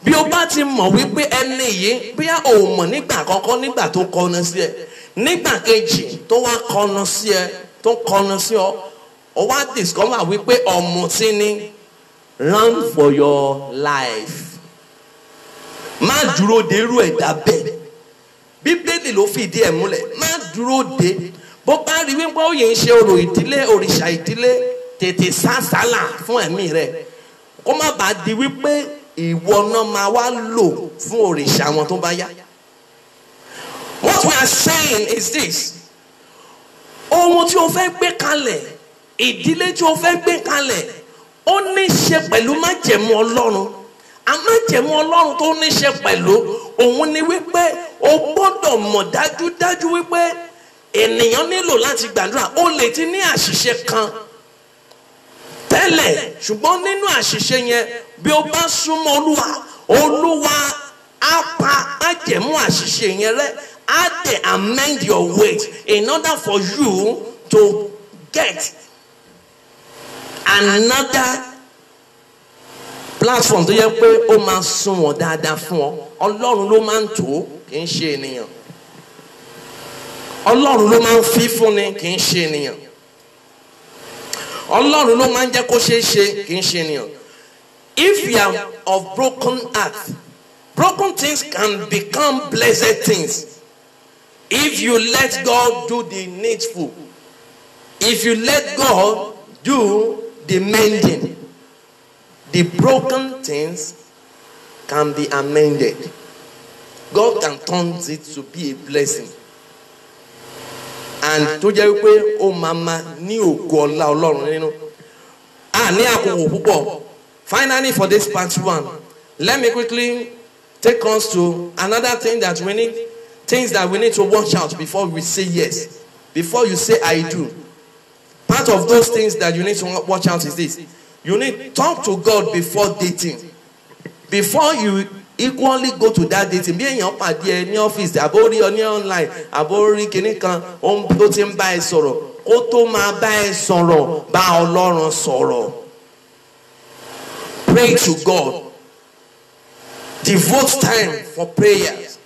Bí o bá ti mọ̀ wípé ẹni yìí, bí a ò mọ̀ nígbà àkọ́kọ́ nígbà tó kọnu sí ẹ, nígbà kejì tó wá kọnu sí ẹ, tó kọnu sí ọ, ó wá discover wípé ọ̀mùtí ni, run for your life. Má dúró de irú ẹ̀dá bẹ́ẹ̀. Bíbélì ló fìdí ẹ̀ múlẹ̀. Má dúró de. Bó bá rí wípé ó yẹ ń ṣe orò ìdílé, òrìṣà ìdílé, tètè sásálà fún ẹ̀mí rẹ̀. Kó má bàa di wípé ìwọ náà máa wá lò fún òrìṣà wọn tó bá yá. What we are saying is this. Ohun tí o fẹ́ gbé kalẹ̀, ìdílé tí o fẹ́ gbé kalẹ̀, ó ní ṣe pẹ̀lú májẹ̀mú Ọlọ́run. Àmájẹ̀mú Ọlọ́run tó ní ṣe pẹ̀lú òun ni wípé o gbọ́dọ̀ mọ̀ dájúdájú wípé ènìyàn nílò láti gbàdúrà. O lè ti ní àṣìṣe kan tẹ́lẹ̀, ṣùgbọ́n nínú àṣìṣe yẹn, bí o bá súnmọ́ Olúwa á pa májẹ̀mú àṣìṣe yẹn rẹ́, á dẹ̀ amend your ways in order for you to get another platform tó yẹ pé ó máa sunwọ̀n dáadáa fún ọ. Ọlọ́run ló máa ń tó, kì í ṣe ènìyàn. Ọlọ́run ló máa ń fi fúnni, kì í ṣe ènìyàn. Ọlọ́run ló máa ń jẹ́ kó ṣeé ṣe, kì í ṣe ènìyàn. If you are of broken heart, broken things can become blessed things. If you let God do the needful, if you let God do the mending, the broken things can be amended. God can turn it to be a blessing. And tó jẹ́ wípé ó máa ní ògo ọlá Ọlọ́run nínú. Ní àkókò púpọ̀. Finally, for this part one, let me quickly take us to another thing that we need, things that we need to watch out before we say yes, before you say I do. Part of those things that you need to watch out is this. You need to talk to God before dating. Before you equally go to that dating. Bí èèyàn pàdé ẹ ní ọ́fíìsì, àbórí ọ ní online, àbórí kìíní kan, ohun tó ti ń bá ẹ sọ̀rọ̀, kó tó máa bá ẹ sọ̀rọ̀, bá Ọlọ́run sọ̀rọ̀. Pray to God. Devote time for prayers.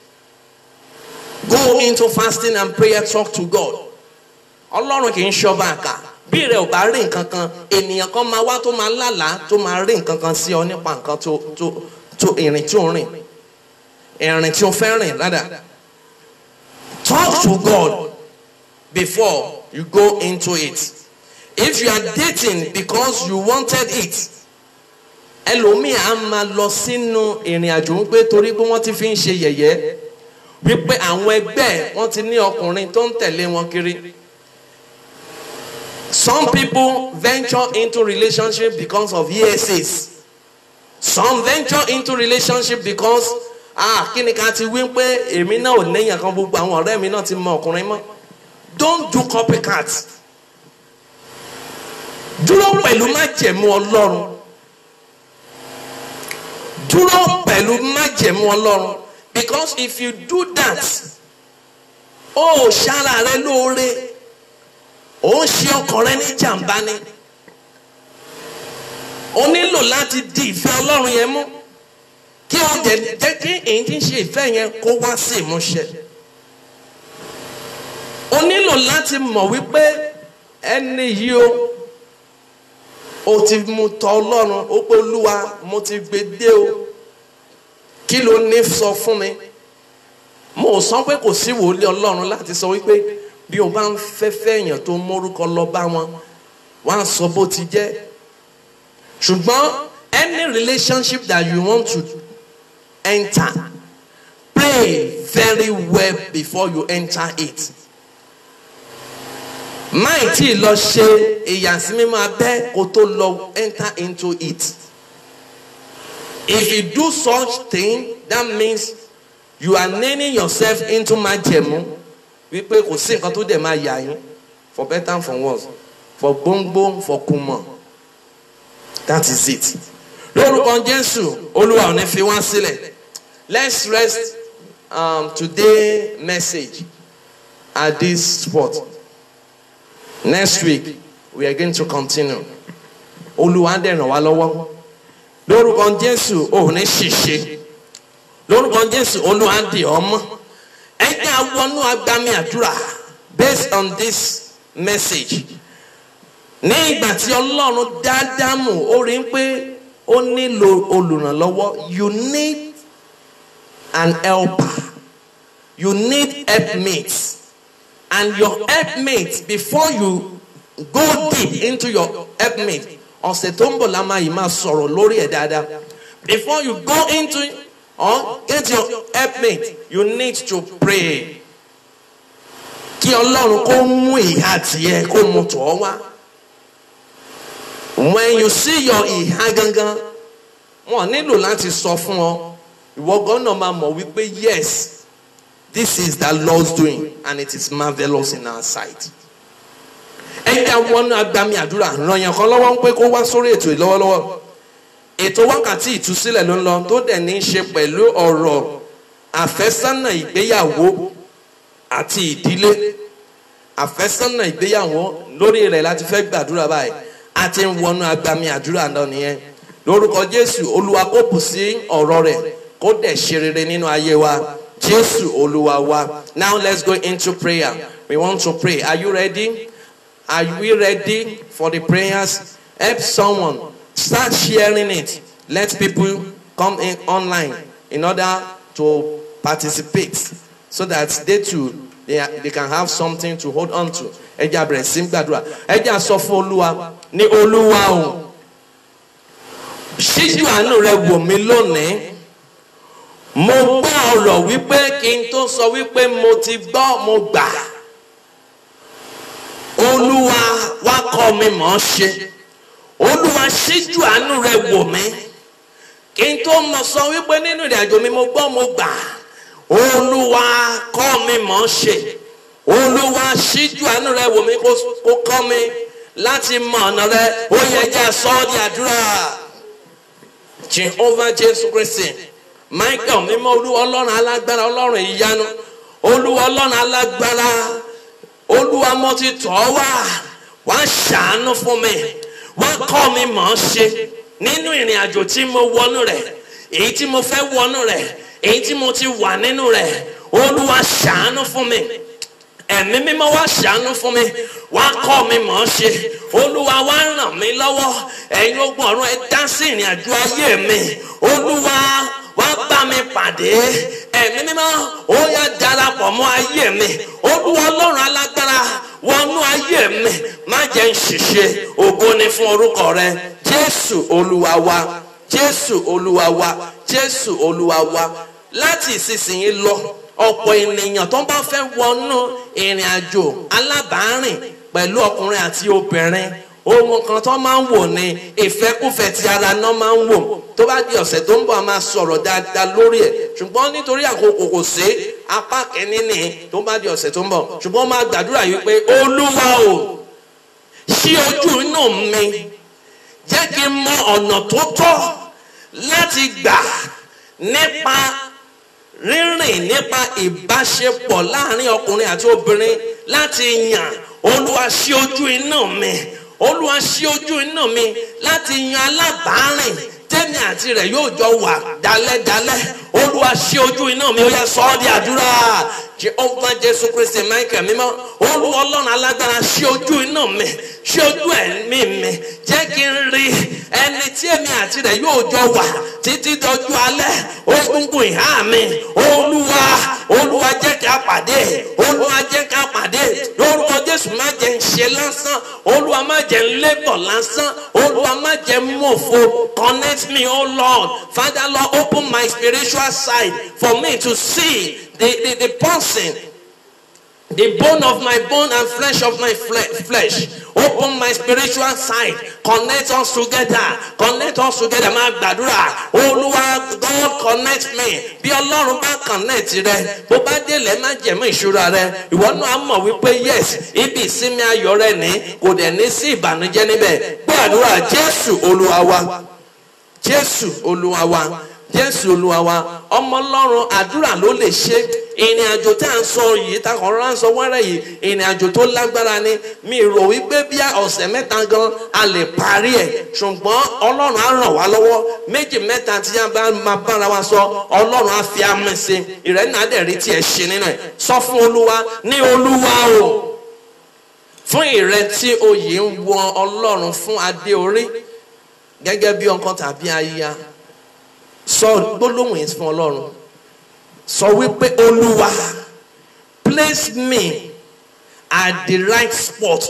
Go into fasting and prayer, talk to God. Ọlọ́run kì í ṣọba àkà. Bí rẹ̀ ò bá rí nǹkan kan, ènìyàn kan máa wá tó máa lálàá, tó máa rí nǹkan kan sí ọ nípa nǹkan tó ìrìn tí ó rìn. Ìrìn tí ó fẹ́ rìn rádà. Talk to God before you go into it. If you are dating because you wanted it, ẹlòmíì á máa lọ sínú ìrìn àjò wípé torí pé wọ́n ti fi ń ṣe yẹ̀yẹ́ wípé àwọn ẹgbẹ́ wọ́n ti ní ọkùnrin tó ń tẹ̀lé wọn kiri. Some people venture into relationship because of ESAs. Some venture into relationship because kí ni ká ti wí pé èmi náà ò níyàn kan, gbogbo àwọn ọ̀rẹ́ mi náà ti mọ ọkùnrin mọ́. Don't do copycat. Dúró pẹ̀lú májẹ̀mú Ọlọ́run. Dúró pẹ̀lú májẹ̀mú Ọlọ́run. Because if you do that, ó ṣara rẹ lóore, ó ń ṣe ọkàn rẹ ní jàǹbá ni. O nílò láti di ìfẹ́ Ọlọ́run yẹn mú kí o jẹ́ kí èyí tí ń ṣe ìfẹ́ yẹn kó wá sí ìmúṣẹ. O nílò láti mọ̀ wípé ẹni yìí o ti mú tọ̀ Ọlọ́run, ó pé Olúwa mo ti gbé dé o, kí ló ní sọ fún mi? Mo sọ pé kò sí wòlíì Ọlọ́run láti sọ wípé bí o bá ń fẹ́fẹ́ èèyàn tó mórúkọ lọ bá wọn, wọ́n á sọ bó ti jẹ́. Ṣùgbọ́n any relationship that you want to enter, pray very well before you enter it. Máì tí lọ ṣe ìyàsímímọ́ abẹ́ kó tó lọ enter into it. If you do such thing, that means you are nailing yourself into májẹ̀mú wípé kò sí nǹkan tó dẹ̀ máa yà yín, for better and for worse, for gbóngbó, for kùmọ̀. That is it. Lórúkọ Jésù, Olúwa ò ní fi wá sílẹ̀. Let's rest today's message at this spot. Next week, we are going to continue. Olúwa dẹ̀ ràn wá lọ́wọ́. Lórúkọ Jésù, ò ní ṣìṣe. Lórúkọ Jésù, Olúwa dì ọ́ mọ́. Ẹ jẹ́ á wọnú agbami àdúrà based on this message. Ní ìgbà tí Ọlọ́run dá Ádámù, ó rí pé ó nílò olùrànlọ́wọ́. You need an helper. You need helpmates. And your helpmate, before you go deep into your helpmate, ọ̀sẹ̀ tó ń bọ̀ la máa yìí máa sọ̀rọ̀ lórí ẹ̀ dáadáa. Before you go into or get your helpmate, you need to pray. Kí Ọlọ́run kó mú ìhà tiẹ̀ kó mú tọ̀ ọ́ wá. When you see your ìhà gangan, wọ́n nílò láti sọ fún ọ. Ìwọ gan náà máa mọ̀ wípé yes, this is the Lord's doing and it is marvelous in our sight. Ẹ jẹ́ wọnú agbami àdúrà, ràn yàn kan lọ́wọ́ ń pé kó wá sórí ètò ìlọ́wọ́lọ́wọ́. Ètò wákàtí ìtúsílẹ̀ ló ń lọ tó dẹ̀ ní í ṣe pẹ̀lú ọ̀rọ̀ àfẹ́sọ́nà ìgbéyàwó àti ìdílé. Àfẹ́sọ́nà ìgbéyàwó, lórí rẹ̀ láti fẹ́ gbàdúrà báyìí. A ti ń wọnú agbami àdúrà náà nìyẹn. Lórúkọ Jésù, Olúwa kó bù sí ọ̀rọ̀ rẹ̀ kó dẹ̀ ṣe rere nínú ayé wa. Jésù Olúwa wa. Now let's go into prayer. We want to pray. Are you ready? Are we ready for the prayers? Help someone. Start sharing it. Let people come in online in order to participate so that they too they can have something to hold on to. Ẹ jẹ́ bẹ̀rẹ̀ sí gbàdúrà. Ẹ jẹ́ sọ fún Olúwa ní Olúwa o. Ṣíjú àánú rẹ wò mí lónìí. Mo gbọ́ ọ̀rọ̀ wípé kí n tó sọ wípé mo ti gbọ́ mo gbà. Olúwa wá kọ́ mi mọ̀ ṣe. Olúwa ṣíjú àánú rẹ wò mí. Kí n tó mọ̀ sọ wípé nínú ìrìnàjò mi mo gbọ́ mo gbà. Olúwa kọ́ mi mọ̀ ṣe. Olúwa ṣíjú àánú rẹ wò mí kó kọ́ mi láti mọ̀ ọ̀nà rẹ. Ó yẹ jẹ́ sọ ọ́ di àdúrà. Jehovah Jésù Kristi. Michael mímọ́ Olúwa Ọlọ́run alágbára, Ọlọ́run ìyanu. Olúwa Ọlọ́run alágbára. Olúwa mo ti tọ̀ ọ́ wá. Wá ṣàánú fún mi. Wá kọ́ mi mọ̀ ọ́ ṣe nínú ìrìn àjò tí mo wọnú rẹ̀, èyí tí mo fẹ́ wọnú rẹ̀, èyí tí mo ti wà nínú rẹ̀. Olúwa ṣàánú fún mi. Ẹ̀mí mímọ́ wá ṣàánú fún mi. Wá kọ́ mi mọ̀ ọ́ ṣe. Olúwa wá ràn mí lọ́wọ́. Ẹ̀yin ogun ọ̀run ẹ dá sí ìrìn àjò ayé mi. Olúwa wá bá mi pàdé. Ẹ̀mí mímọ́ ó yá darapọ̀ mọ́ ayé mi. Olúwa Ọlọ́run alágbára wọnú ayé mi. Má jẹ́ n ṣìṣe. Ògo ni fún orúkọ rẹ. Jésù Olúwa wa. Jésù Olúwa wa. Jésù Olúwa wa. Láti ìsinsìnyí lọ, ọ̀pọ̀ ènìyàn tó bá fẹ́ wọnú ìrìn àjò alábàárìn pẹ̀lú ọkùnrin àti obìnrin, ohun kan tó máa ń wò ní ìfẹ́kùfẹ́ ti ara náà máa ń wò. Tó bá di ọ̀sẹ̀ tó ń bọ̀ a máa sọ̀rọ̀ dáadáa lórí ẹ̀. Ṣùgbọ́n nítorí àkókò kò sí apá kìíní ni tó bá di ọ̀sẹ̀ tó ń bọ̀. Ṣùgbọ́n máa gbàdúrà yìí pé Olúwa o, ṣí ojú inú mi. Jẹ́ kí n mọ ọ̀nà tó tọ́ láti gbà nípa rírìn nípa ìbáṣepọ̀ láàrin ọkùnrin àti obìnrin láti yàn Olúwa ṣí ojú iná mi, Olúwa ṣí ojú iná mi láti yan alábàárìn tèmi àti rẹ̀ yóò jọ wà dálẹ́dálẹ́. Olúwa ṣí ojú iná mi, ó yá sọ ọ́ di àdúrà. Jehovah Jésù Kristi Michael mímọ́, Olúwa Ọlọ́run alágbára ṣí ojú iná mi, ṣí ojú ẹ̀mí mi, jẹ́ kí n rí ẹni tí èmi àti rẹ̀ yóò jọ wà títí dọjú alẹ́. Ogungun ìhà mi, Olúwa jẹ́ ká pàdé, Olúwa jẹ́ ká pàdé. Lórúkọ Jésù má jẹ́ ń ṣe lásán, Olúwa má jẹ́ ń lébọ̀ lásán, Olúwa má jẹ́ ń mọ̀fo. Connect me, oh Lord. Father Lord, open my spiritual side for me to see the person, the bone of my bone and flesh of my flesh. Open my spiritual side. Connect us together. Connect us together. Má gbàdúrà. Olúwa, God connect me. Bí Ọlọ́run bá connect rẹ, bó bá délẹ̀ má jẹ̀mú ìṣúra rẹ. Ìwọ náà mọ̀ wípé yes, ibi ìsinmi ayọ̀ rẹ ní kò dẹ̀ ní sí ìbànújẹ́ níbẹ̀. Gbàdúrà Jésù Olúwa wa. Jésù Olúwa wa. Jésù Olúwa wa. Ọmọ Ọlọ́run àdúrà ló lè ṣe. Ìrìn àjò tí a ń sọ yìí, tá a kàn rán sọ wẹ́rẹ́ yìí, ìrìn àjò tó lágbára ni. Mi rò wípé bí ọ̀sẹ̀ mẹ́ta gan a lè parí ẹ̀, ṣùgbọ́n Ọlọ́run á ràn wá lọ́wọ́. Méjì mẹ́ta tí a bá máa bára wa sọ, Ọlọ́run á fi àmì sí. Ìrẹ́ náà dẹ̀ rí tiẹ̀ ṣe nínú ẹ̀. Sọ fún Olúwa ní Olúwa o. Fún ìrẹ́ tí oyè ń wọ Ọlọ́run fún adé orí gẹ́gẹ́ bí ọkọ tàbí aya, sọ gbólóhùn yìí fún Ọlọ́run. Sọ wípé Olúwa, place me at the right spot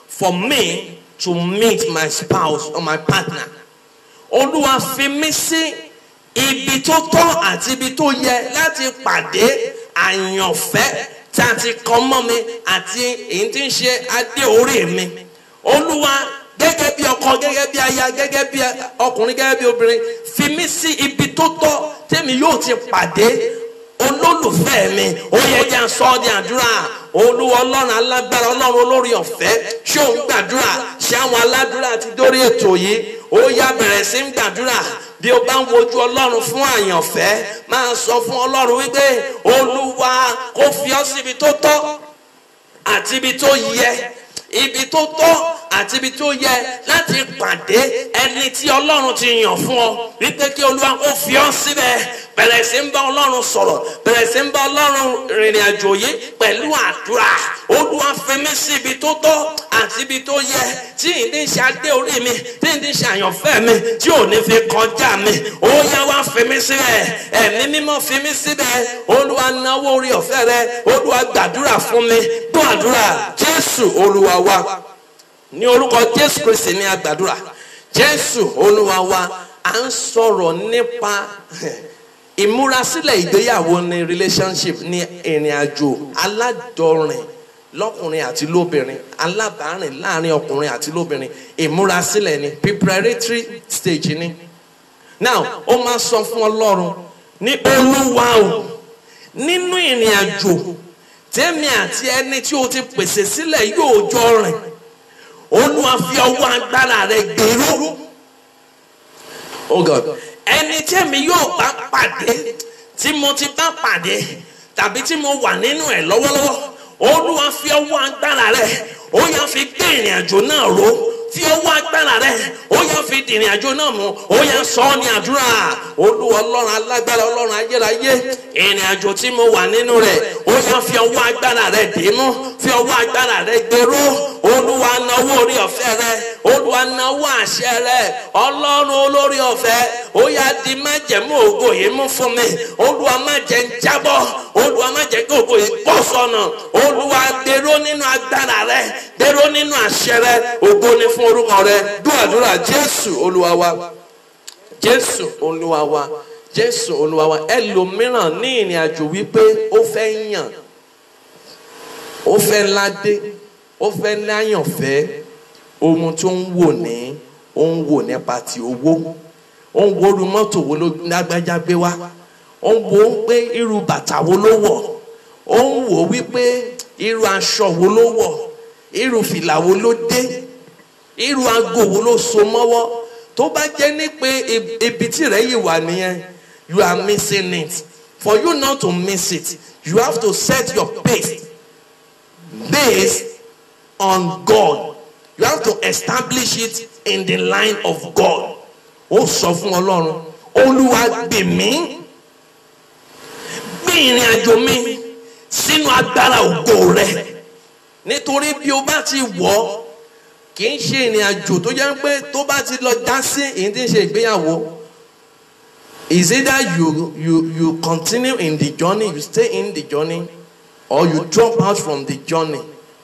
for me to meet my spouse or my partner. Olúwa fi mí sí ibi tó tọ́ àti ibi tó yẹ láti pàdé àyànfẹ́ tí a ti kọ mọ́ mi àti èyí tí ń ṣe adé orí mi. Olúwa, gẹ́gẹ́ bí ọkọ, gẹ́gẹ́ bí aya, gẹ́gẹ́ bí ọkùnrin, gẹ́gẹ́ bí obìnrin, fi mí sí ibi tó tọ́ tèmi yóò ti pàdé olólùfẹ́ mi. Ó yẹ kí a sọ ọ́ di àdúrà. Olúwa Ọlọ́run alágbára, Ọlọ́run olórí ọ̀fẹ́, ṣé ò ń gbàdúrà? Ṣé àwọn aládùúrà ti dórí ètò yìí? Ó yá bẹ̀rẹ̀ sí ń gbàdúrà. Bí o bá ń wojú Ọlọ́run fún àyànfẹ́, máa sọ fún Ọlọ́run wípé Olúwa kó fi ọ́ sí ibi tó tọ́ àti ibi tó yẹ. Ibi tó tọ́ àti ibi tó yẹ láti pàdé ẹni tí Ọlọ́run ti yàn fún ọ. Wípé kí Olúwa kó fi ọ́ síbẹ̀. Bẹ̀rẹ̀ sí ń bá Ọlọ́run sọ̀rọ̀. Bẹ̀rẹ̀ sí ń bá Ọlọ́run rìnrìn àjò yìí pẹ̀lú àdúrà. Olúwa fi mí sí ibi tó tọ́ àti ibi tó yẹ. Tí ìdí ṣe adé orí mi, tí ìdí ṣe àyànfẹ́ mi, tí ò ní fi kọjá mi. Ó yá wá fi mí síbẹ̀. Ẹ̀mí mímọ́ fi mí síbẹ̀. Olúwa náwó orí ọ̀fẹ́ rẹ. Olúwa gbàdúrà fún mi. Gbọ́ àdúrà Jésù Olúwa wa. Ní orúkọ Jésù Kristi ní àgbàdúrà. Jésù Olúwa wa. À ń sọ̀rọ̀ nípa ìmúrasílẹ̀ ìgbéyàwó ní relationship, ní ìrìn àjò aládọ́rìn lọ́kùnrin àti lóbìnrin, alábàárìn láàrin ọkùnrin àti lóbìnrin. Ìmúrasílẹ̀ ni preparatory stage ni. Now ó máa sọ fún Ọlọ́run ní Olúwa o, nínú ìrìn àjò tèmi àti ẹni tí o ti pèsè sílẹ̀ yóò jọ rìn, Olúwa fi ọwọ́ agbára rẹ̀ gbèrò. Oh God. Ẹni tèmi yóò bá pàdé, tí mo ti bá pàdé tàbí tí mo wà nínú ẹ̀ lọ́wọ́lọ́wọ́, Olúwa fi ọwọ́ agbára rẹ̀, ó yá fi gbé ìrìn àjò náà ró. Fi ọwọ́ agbára rẹ̀, ó yá fi dìrìn àjò náà mú. Ó yá sọ ọ́ ní àdúrà. Olúwa Ọlọ́run alágbára, Ọlọ́run ayérayé, ìrìn àjò tí mo wà nínú rẹ̀, ó yá fi ọwọ́ agbára rẹ̀ dì mú. Fi ọwọ́ agbára rẹ̀ gbèrò. Olúwa náwó orí ọ̀fẹ́ rẹ̀, Olúwa náwó àṣẹ rẹ̀. Ọlọ́run olórí ọ̀fẹ́, ó yá di májẹ̀mú ògo yìí mú fún mi. Olúwa má jẹ́ ń jábọ́. Olúwa má jẹ́ kí ògo yìí bọ́ sọnù. Olúwa gbèrò nínú agbára rẹ̀, gbèrò nínú àṣẹ rẹ̀. Ògo ni fún orúkọ rẹ̀. Dúàdúrà Jésù Olúwa wa. Jésù Olúwa wa. Jésù Olúwa wa. Ẹlòmíràn ní ìrìn àjò wípé ó fẹ́ yàn, ó fẹ́ ládé, ó fẹ́ láyànfẹ́. Ohun tó ń wò ní, ó ń wò nípa ti owó. Ó ń wo irú mọ́tò wo ló lágbájá gbé wá. Ó ń wo pé irú bàtà wo ló wọ̀. Ó ń wò wípé irú aṣọ wo ló wọ̀. Irú fìlà wo ló dé. Irú ago wo ló so mọ́wọ́. Tó bá jẹ́ ní pé ibi tí rẹ̀ yìí wà nìyẹn, you are missing it. For you not to miss it, you have to set your pace based on God. You have to establish it in the line of God. Ó sọ fún Ọlọ́run, Olúwa gbè mí, gbé ìrìn àjò mi sínú agbára ògo rẹ. Nítorí bí o bá ti wọ̀, kì í ṣe ìrìn àjò tó jẹ́ pé tó bá ti lọ dá sí èyí tí ń ṣe ìgbéyàwó. Is either you continue in the journey, you stay in the journey, or you drop out from the journey.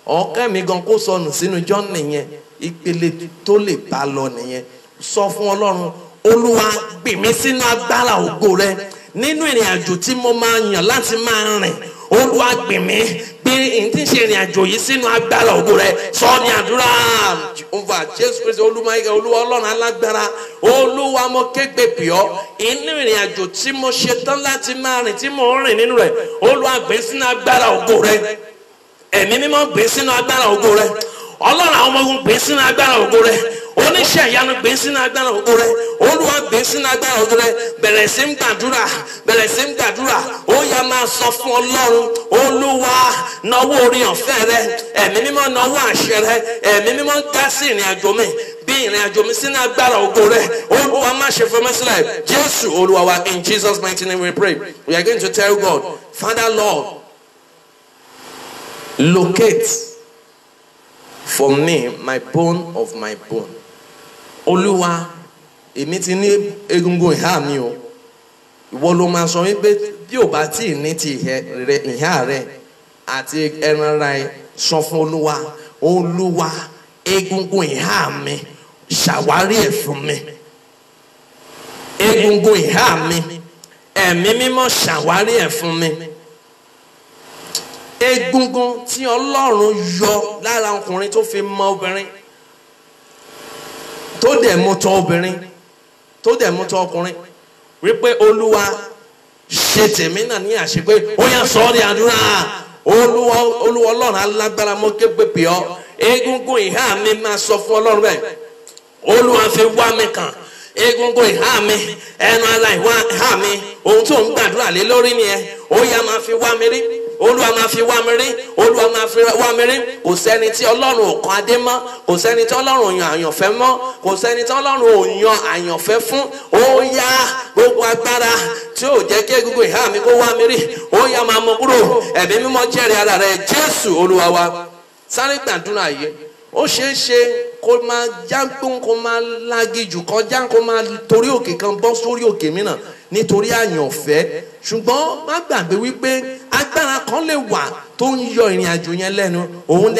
Ọ̀kẹ́ mi gan kó sọnù sínú journey yẹn, ìpele tó lè bá lọ nìyẹn. Sọ fún Ọlọ́run, Olúwa gbè mí sínú agbára ògo rẹ. Nínú ìrìn àjò tí mo máa yàn láti máa rìn, Olúwa gbè mí, gbé èyí tí ń ṣe ìrìn àjò yìí sínú agbára ògo rẹ. Sọ ní àdúrà, Jehovah, Jésù Kristi, Olúwa Ọlọ́run alágbára, Olúwa mo kégbe pè ọ́. Inú ìrìn àjò tí mo ṣe tán láti máa rìn, tí mo ń rìn nínú rẹ̀, Olúwa gbé sínú agbára ògo rẹ. Ẹ̀mí mímọ́ gbé sínú agbára ògo rẹ. Ọlọ́run àwọn ọmọ ogun gbé sínú agbára ògo rẹ. Oníṣẹ́ ìyanu gbé sínú agbára ògo rẹ. Olúwa gbé sínú agbára ògo rẹ. Bẹ̀rẹ̀ sí ń gbàdúrà, bẹ̀rẹ̀ sí ń gbàdúrà. Ó yá máa sọ fún Ọlọ́run, Olúwa nawọ́ orí ọ̀fẹ́ rẹ. Ẹ̀mí mímọ́ nawọ́ àṣẹ rẹ. Ẹ̀mí mímọ́ dá sí ìrìn àjò mi. Bí ìrìn àjò mi sínú agbára ògo rẹ. Olúwa má ṣe fún mi sílẹ̀. Jésù Olúwa wa, in Jesus' mighty name we pray. We are going to tell God, Father Lord, locate for me my bone of my bone. Olúwa, èmi ti ní egungun ìhà mi o. Ìwọ ló máa sọ wípé bí ò bá tí ì ní ti ìhà rẹ àti ẹran ara ẹ, sọ fún Olúwa, Olúwa egungun ìhà mi ṣàwárí ẹ̀ fún mi. Egungun ìhà mi, ẹ̀mí mímọ́ ṣàwárí ẹ̀ fún mi. Egungun tí Ọlọ́run yọ lára ọkùnrin tó fi mọ obìnrin, tó dẹ̀ mú tọ́ obìnrin, tó dẹ̀ mú tọ́ ọkùnrin, wípé Olúwa ṣe tèmi náà ní àṣepé. Ó yá sọ ọ́ di àdúrà. Olúwa Ọlọ́run alágbára, mo kégbe pè ọ́. Egungun ìhà mi máa sọ fún Ọlọ́run bẹ́ẹ̀. Olúwa fi wá mi kàn. Egungun ìhà mi, ẹnu ara ìhà mi, ohun tó ń gbàdúrà lé lórí nìyẹn. Ó yá máa fi wá mi rí. Olúwa máa fi wá mi rí. Olúwa máa fi wá mi rí. Kò sẹ́ni tí Ọlọ́run ò kan adé mọ́. Kò sẹ́ni tí Ọlọ́run ò yan àyànfẹ́ mọ́. Kò sẹ́ni tí Ọlọ́run ò yan àyànfẹ́ fún. Ó yá gbogbo agbára tí ò jẹ́ kí egungun ìhà mi kó wá mi rí. Ó yá máa mọ kúrò. Ẹ̀mí mímọ́ jẹ́rìí ara rẹ̀. Jésù Olúwa wa. Sáré gbàdúrà yìí. Ó ṣeé ṣe kó máa jágbón, kó máa lágijù kọjá, kó máa torí òkè kan bọ́ sórí òkè mìíràn nítorí àyànfẹ́. Ṣùgbọ́n má gbàgbé wípé agbára kan lè wà tó ń yọ ìrìn àjò yẹn lẹ́nu. Òun ni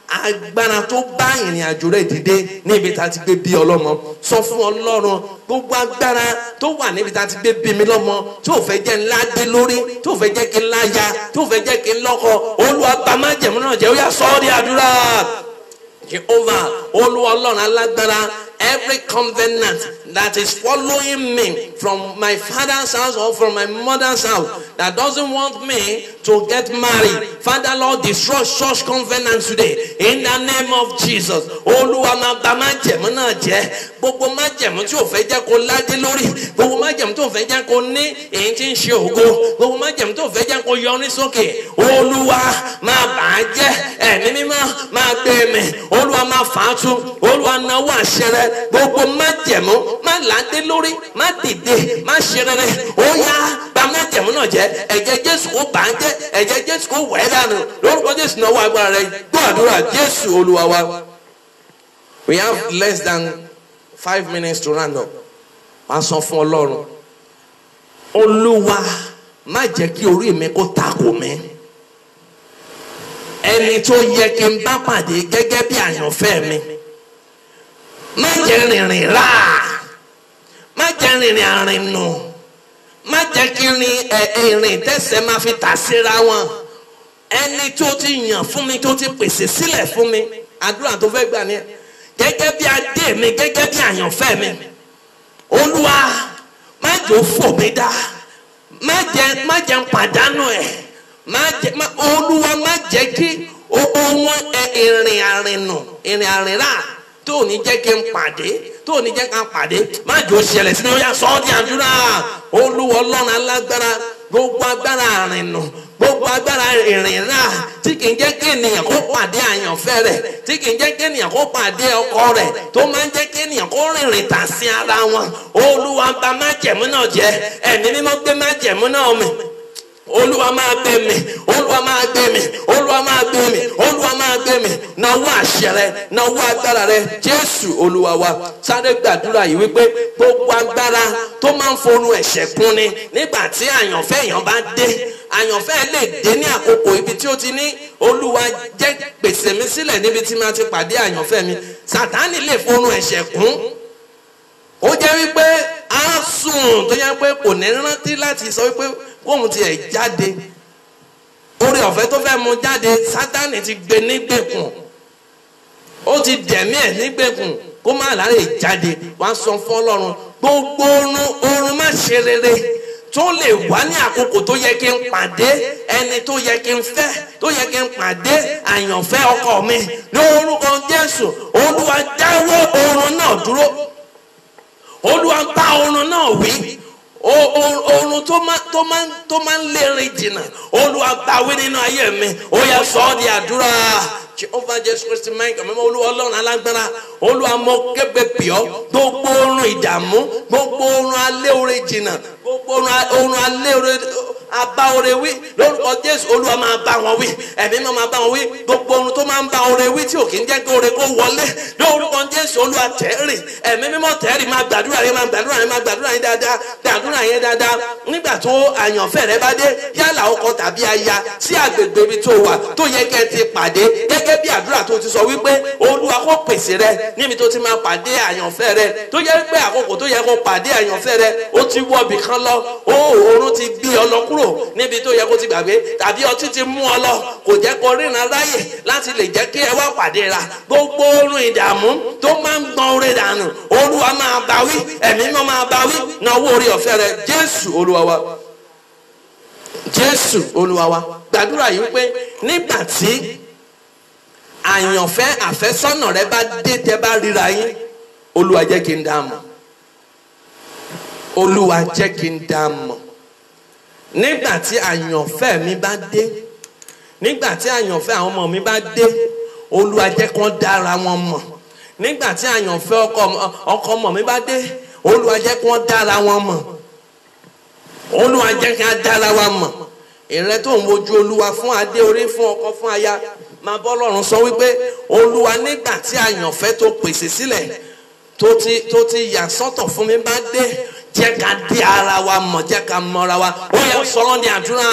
agbára tó bá ìrìn àjò rẹ̀ dìde níbi tá a ti gbé bí ọlọ́mọ. Sọ fún Ọlọ́run, gbogbo agbára tó wà níbi tá a ti gbé bí mi lọ́mọ, tí ò fẹ́ jẹ́ ńlá dé lórí, tí ò fẹ́ jẹ́ kí n láya, tí ò fẹ́ jẹ́ kí n lọ́kọ, Olúwa bá májẹ̀mú náà jẹ́. Ó yá sọ ọ́ di àdúrà. Jehovah, Olúwa Ọlọ́run alágbára, every covenant that is following me from my father's house or from my mother's house that doesn't want me to get married, Father Lord, destroy such covenant today in the name of Jesus. Olúwa máa bà májẹ̀mú náà jẹ́. Gbogbo májẹ̀mú tí ò fẹ́ jẹ́ kó ládé lórí, gbogbo májẹ̀mú tí ò fẹ́ jẹ́ kó ní èyí tí ń ṣe ògo, gbogbo májẹ̀mú tí ò fẹ́ jẹ́ kó yọrí sókè, Olúwa máa bà á jẹ́. Ẹ̀mí mímọ́ máa gbé mi. Olúwa máa fà á tú. Olúwa náwó àṣẹ rẹ. Gbogbo májẹ̀mú má ládé lórí, má dìde, má ṣe rere. Ó yá bà májẹ̀mú náà jẹ́. Ẹ̀jẹ̀ Jésù kó bà á jẹ́. Ẹ̀jẹ̀ Jésù kó wẹ̀ dànù. Lórúkọ Jésù náwó agbára rẹ. Gbọ́ àdúrà Jésù Olúwa wa. We have less than 5 minutes to round up. Wá sọ fún Ọlọ́run, Olúwa má jẹ́ kí orí mi kó takò mí. Ẹni tó yẹ kí n bá pàdé gẹ́gẹ́ bí àyànfẹ́ mi, má jẹ́ rìnrìn rà, má jẹ́ rìnrìn àrìnù, má jẹ́ kí ìrìn tẹ̀sẹ̀ máa fi tà síra wọn. Ẹni tó ti yàn fún mi, tó ti pèsè sílẹ̀ fún mi, àdúrà tó fẹ́ gbà ni gẹ́gẹ́ bí adé mi, gẹ́gẹ́ bí àyànfẹ́ mi. Olúwa má jẹ́ ó fò mí dá, má jẹ́ n pàdánù ẹ̀. Olúwa má jẹ́ kí ohun ìrìn àrìnù, ìrìn àrìnrà tó ní jẹ́ kí n pàdé, tó ní jẹ́ ká pàdé, má jẹ́ ó ṣẹlẹ̀ sínú. Ó yá sọ ọ́ di àdúrà. Olúwa Ọlọ́run alágbára, gbogbo agbára àrìnù, gbogbo gbogbo agbára ìrìn rà tí kì í jẹ́ kí ènìyàn kó pàdé àyànfẹ́ rẹ̀, tí kì í jẹ́ kí ènìyàn kó pàdé ọkọ rẹ̀, tó máa ń jẹ́ kí ènìyàn kó rìnrìn tà sí ara wọn. Olúwa bà májẹ̀mú náà jẹ́, ẹ̀mí mímọ́ gbé májẹ̀mú náà mì. Olúwa máa gbé mi, Olúwa máa gbé mi, Olúwa máa gbé mi, Olúwa máa gbé mi. Nawọ́ àṣẹ rẹ, nawọ́ agbára rẹ, Jésù Olúwa wa. Sáré gbàdúrà yìí wípé gbogbo agbára tó máa ń forun ẹ̀ṣẹ̀ kún ni nígbà tí àyànfẹ́ èèyàn bá dé. Àyànfẹ́ lè dé ní àkókò ibi tí ó ti ní Olúwa jẹ́ pèsè mi sílẹ̀ níbi tí máa ti pàdé àyànfẹ́ mi. Sátánì lè forun ẹ̀ṣẹ̀ kún. Ó jẹ́ wípé á sùn tó yẹ pé kò ní rántí láti sọ wípé kóhun ti ẹ̀ jáde. Oore ọ̀fẹ́ tó fẹ́ mú jáde, Sátánì ti gbé nígbèkùn, ó ti dẹ̀mí ẹ̀ nígbèkùn kó má láre jáde. Wá sọ fún Ọlọ́run gbogbo oorun má ṣe rere tó lè wá ní àkókò tó yẹ kí n pàdé ẹni tó yẹ kí n fẹ́, tó yẹ kí n pàdé àyànfẹ́ ọkọ mi lórúkọ Jésù. Olúwa dáwọ́ oorun náà dúró, Olúwa bá oorun náà wí. Oorun tó máa ń lérin jìnnà, Olúwa bá wí nínú ayé mi. Ó yá sọ ọ́ di àdúrà. Jehovah Jésù Kristi máa ń kà mọ́ Olúwa Ọlọ́run alágbára. Olúwa mọ kébé pìọ́ gbogbo oorun ìdààmú, gbogbo oorun alẹ́ oore jìnnà, gbogbo oorun alẹ́ oore abá oore wí lórúkọ Jésù. Olúwa máa bá wọn wí, ẹ̀mí máa bá wọn wí. Gbogbo oorun tó máa ń bá oore wí tí ò kí ń jẹ́ kí oore kó wọlé lórúkọ Jésù. Olúwa tẹ̀rì, ẹ̀mí mímọ́ tẹ̀rì. Máa gbàdúrà yẹn, máa gbàdúrà yẹn, máa gbàdúrà yẹn dáadáa, gbàdúrà yẹn dáadáa. Nígbà tó àyànfẹ́ rẹ bá dé, yálà ọkọ tàbí aya, sí àgbègbè ibi tó wà tó yẹ kẹ́ ti pàdé, gẹ́gẹ́ bí àdúrà tó ti sọ wípé Olúwa kó pèsè rẹ níbi tó ti máa pàdé àyànfẹ́ rẹ, tó yẹ pé àkókò tó yẹ kó pàdé àyànfẹ́ rẹ ó ti wọ̀bì kan lọ. Oorun ti gbé ọ lọ kúrò níbi tó yẹ kó ti gbàgbé, tàbí ọtí ti mú ọ lọ, kò jẹ́ kó ríran ráyè láti lè jẹ́ kí ẹ wá pàdé ra. Gbogbo oorun ìdààmú tó máa ń gbọ́n oore dànù, Olúwa máa bá wí, ẹ̀mí mímọ́ máa bá wí. Nawọ́ oore ọ̀fẹ́ rẹ, Jésù Olúwa wa, Jésù Olúwa wa. Gbàdúrà yìí pé nígbà tí àyànfẹ́ àfẹ́sọ́nà rẹ bá dé, tẹ́ bá ríra yín, Olúwa jẹ́ kí n dá mọ̀, Olúwa jẹ́ kí n dá mọ̀. Nígbà tí àyànfẹ́ mi bá dé, nígbà tí àyànfẹ́ àwọn ọmọ mi bá dé, Olúwa jẹ́ kí wọ́n dára wọn mọ̀. Nígbà tí àyànfẹ́ ọkọ ọmọ mi bá dé, Olúwa jẹ́ kí wọ́n dára wọn mọ̀. Olúwa jẹ́ kí wọ́n dára wọn mọ̀. Ìrẹ́ tó ń wojú Olúwa fún adé orí, fún ọkọ, fún aya, máa bọ́ Ọlọ́run sọ wípé Olúwa nígbà tí àyànfẹ́ tó pèsè sílẹ̀, tó ti yà sọ́tọ̀ fún mi bá dé, jẹ́ ká dé ara wa mọ̀, jẹ́ ká mọ́ra wa. Ó yẹ sọ̀rọ̀ ní àdúrà.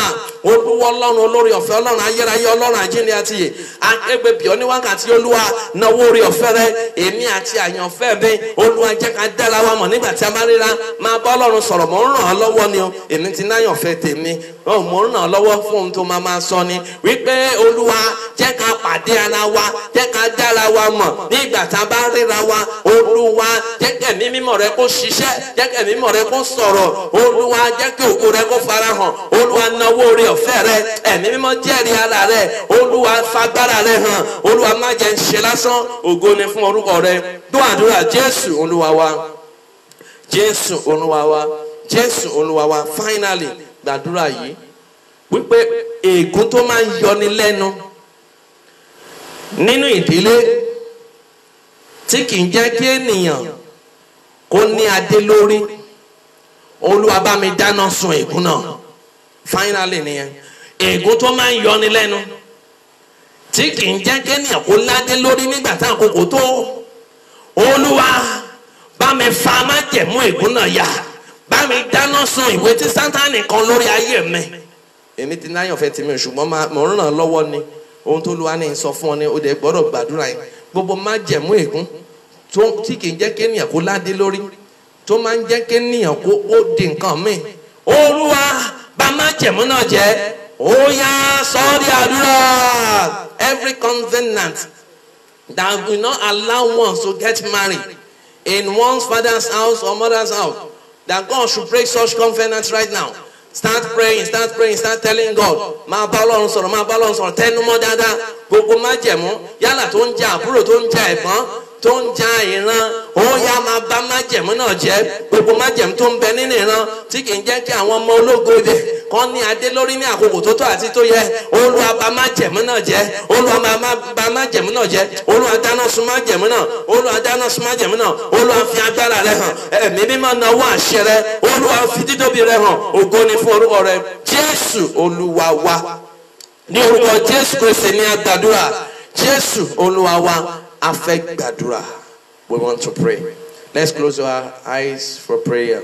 Olúwa Ọlọ́run olórí ọ̀fẹ́, Ọlọ́run ayérayé, Ọlọ́run àjíǹde àti ìyè, akégbè bíọ́ ní wákàtí. Olúwa nawọ́ orí ọ̀fẹ́ rẹ, èmi àti àyànfẹ́ mi, Olúwa jẹ́ ká dá ara wa mọ̀. Nígbà tí a bá ríra, máa bá Ọlọ́run sọ̀rọ̀. Mò ń ràn án lọ́wọ́ ni o, èmi ti náyànfẹ́ tèmi, mò ń ràn án lọ́wọ́ fún ohun tó máa sọ ni wípé Olúwa jẹ́ ká pàdé ara wa, jẹ́ ká dá ara wa mọ̀. Nígbà tá a bá ríra wa, Olúwa jẹ́ kẹ̀mí mímọ́ rẹ kó ṣiṣẹ́, jẹ́ kẹ̀mí mímọ́ rẹ kó sọ̀rọ̀. Olúwa jẹ́ kí ògo rẹ kó farahàn. Olúwa nawọ́ oore ọ̀fẹ́ rẹ, ẹ̀mí mímọ́ jẹ́rìí ara rẹ. Olúwa fagbára rẹ hàn. Olúwa má jẹ́ ń ṣe lásán. Ògo ni fún orúkọ rẹ. Dún àdúrà, Jésù Olúwa wa, Jésù Olúwa wa, Jésù Olúwa wa. Finally, gbàdúrà yìí wípé ègún tó máa ń yọni lẹ́nu nínú ìdílé tí kì í jẹ́ kí ènìyàn kó ní adé lórí, Olúwa bá mi dáná sun ègún náà. Finally nìyẹn, ègún tó máa ń yọni lẹ́nu tí kì í jẹ́ kí ènìyàn kó ládé lórí nígbà tá àkókò tó, Olúwa bá mi fa májẹ̀mú ègún náà yá, bá mi dáná sun ìwé tí Sátánì kan lórí ayé mi. Èmi ti náyànfẹ́ tèmi, ṣùgbọ́n mo ń ràn án lọ́wọ́ ni. Ohun tó Olúwa ní sọ fún ọ ni ó dẹ̀ gbọ́dọ̀ gbàdúrà yẹn. Gbogbo májẹ̀mú ègún tí kì í jẹ́ kí ènìyàn kó ládé lórí, tó máa ń jẹ́ kí ènìyàn kó di nǹkan míì, Olúwa bá májẹ̀mú náà jẹ́. Ó yá sọ́ọ́dí àdúrà. Every covenant that will not allow one to get married in one's father's house or mother's house, that God should break such covenants right now. Start praying, start praying, start telling God. Máa bá Ọlọ́run sọ̀rọ̀, máa bá Ọlọ́run sọ̀rọ̀. Tẹnumọ́ dáadáa. Gbogbo májẹ̀mú yálà tó ń jẹ àbúrò, tó ń jẹ ẹ̀gbọ́n, tó ń ja ìran ó yá máa bá májẹ̀mú náà jẹ́ gbogbo májẹ̀mú tó ń bẹ nínú ìran tí kì í jẹ́ kí àwọn ọmọ ológo ibẹ̀ kán ní adé lórí ní àkókò tó tó àti tó yẹ Olúwa bá májẹ̀mú náà jẹ́ Olúwa bá májẹ̀mú náà jẹ́ Olúwa dáná sun májẹ̀mú náà Olúwa dáná sun májẹ̀mú náà Olúwa fi agbára rẹ̀ hàn ẹ̀mí mímọ́ náwó àṣẹ rẹ̀ Olúwa fi dídóbi rẹ̀ hàn ògo ni fún orúkọ rẹ̀ Jésù Olúwa wa ní orúkọ Jésù Kristi ní agbàdúrà Jésù Olúwa wa a fẹ́ gbàdúrà. We want to pray. Let's close our eyes for prayer.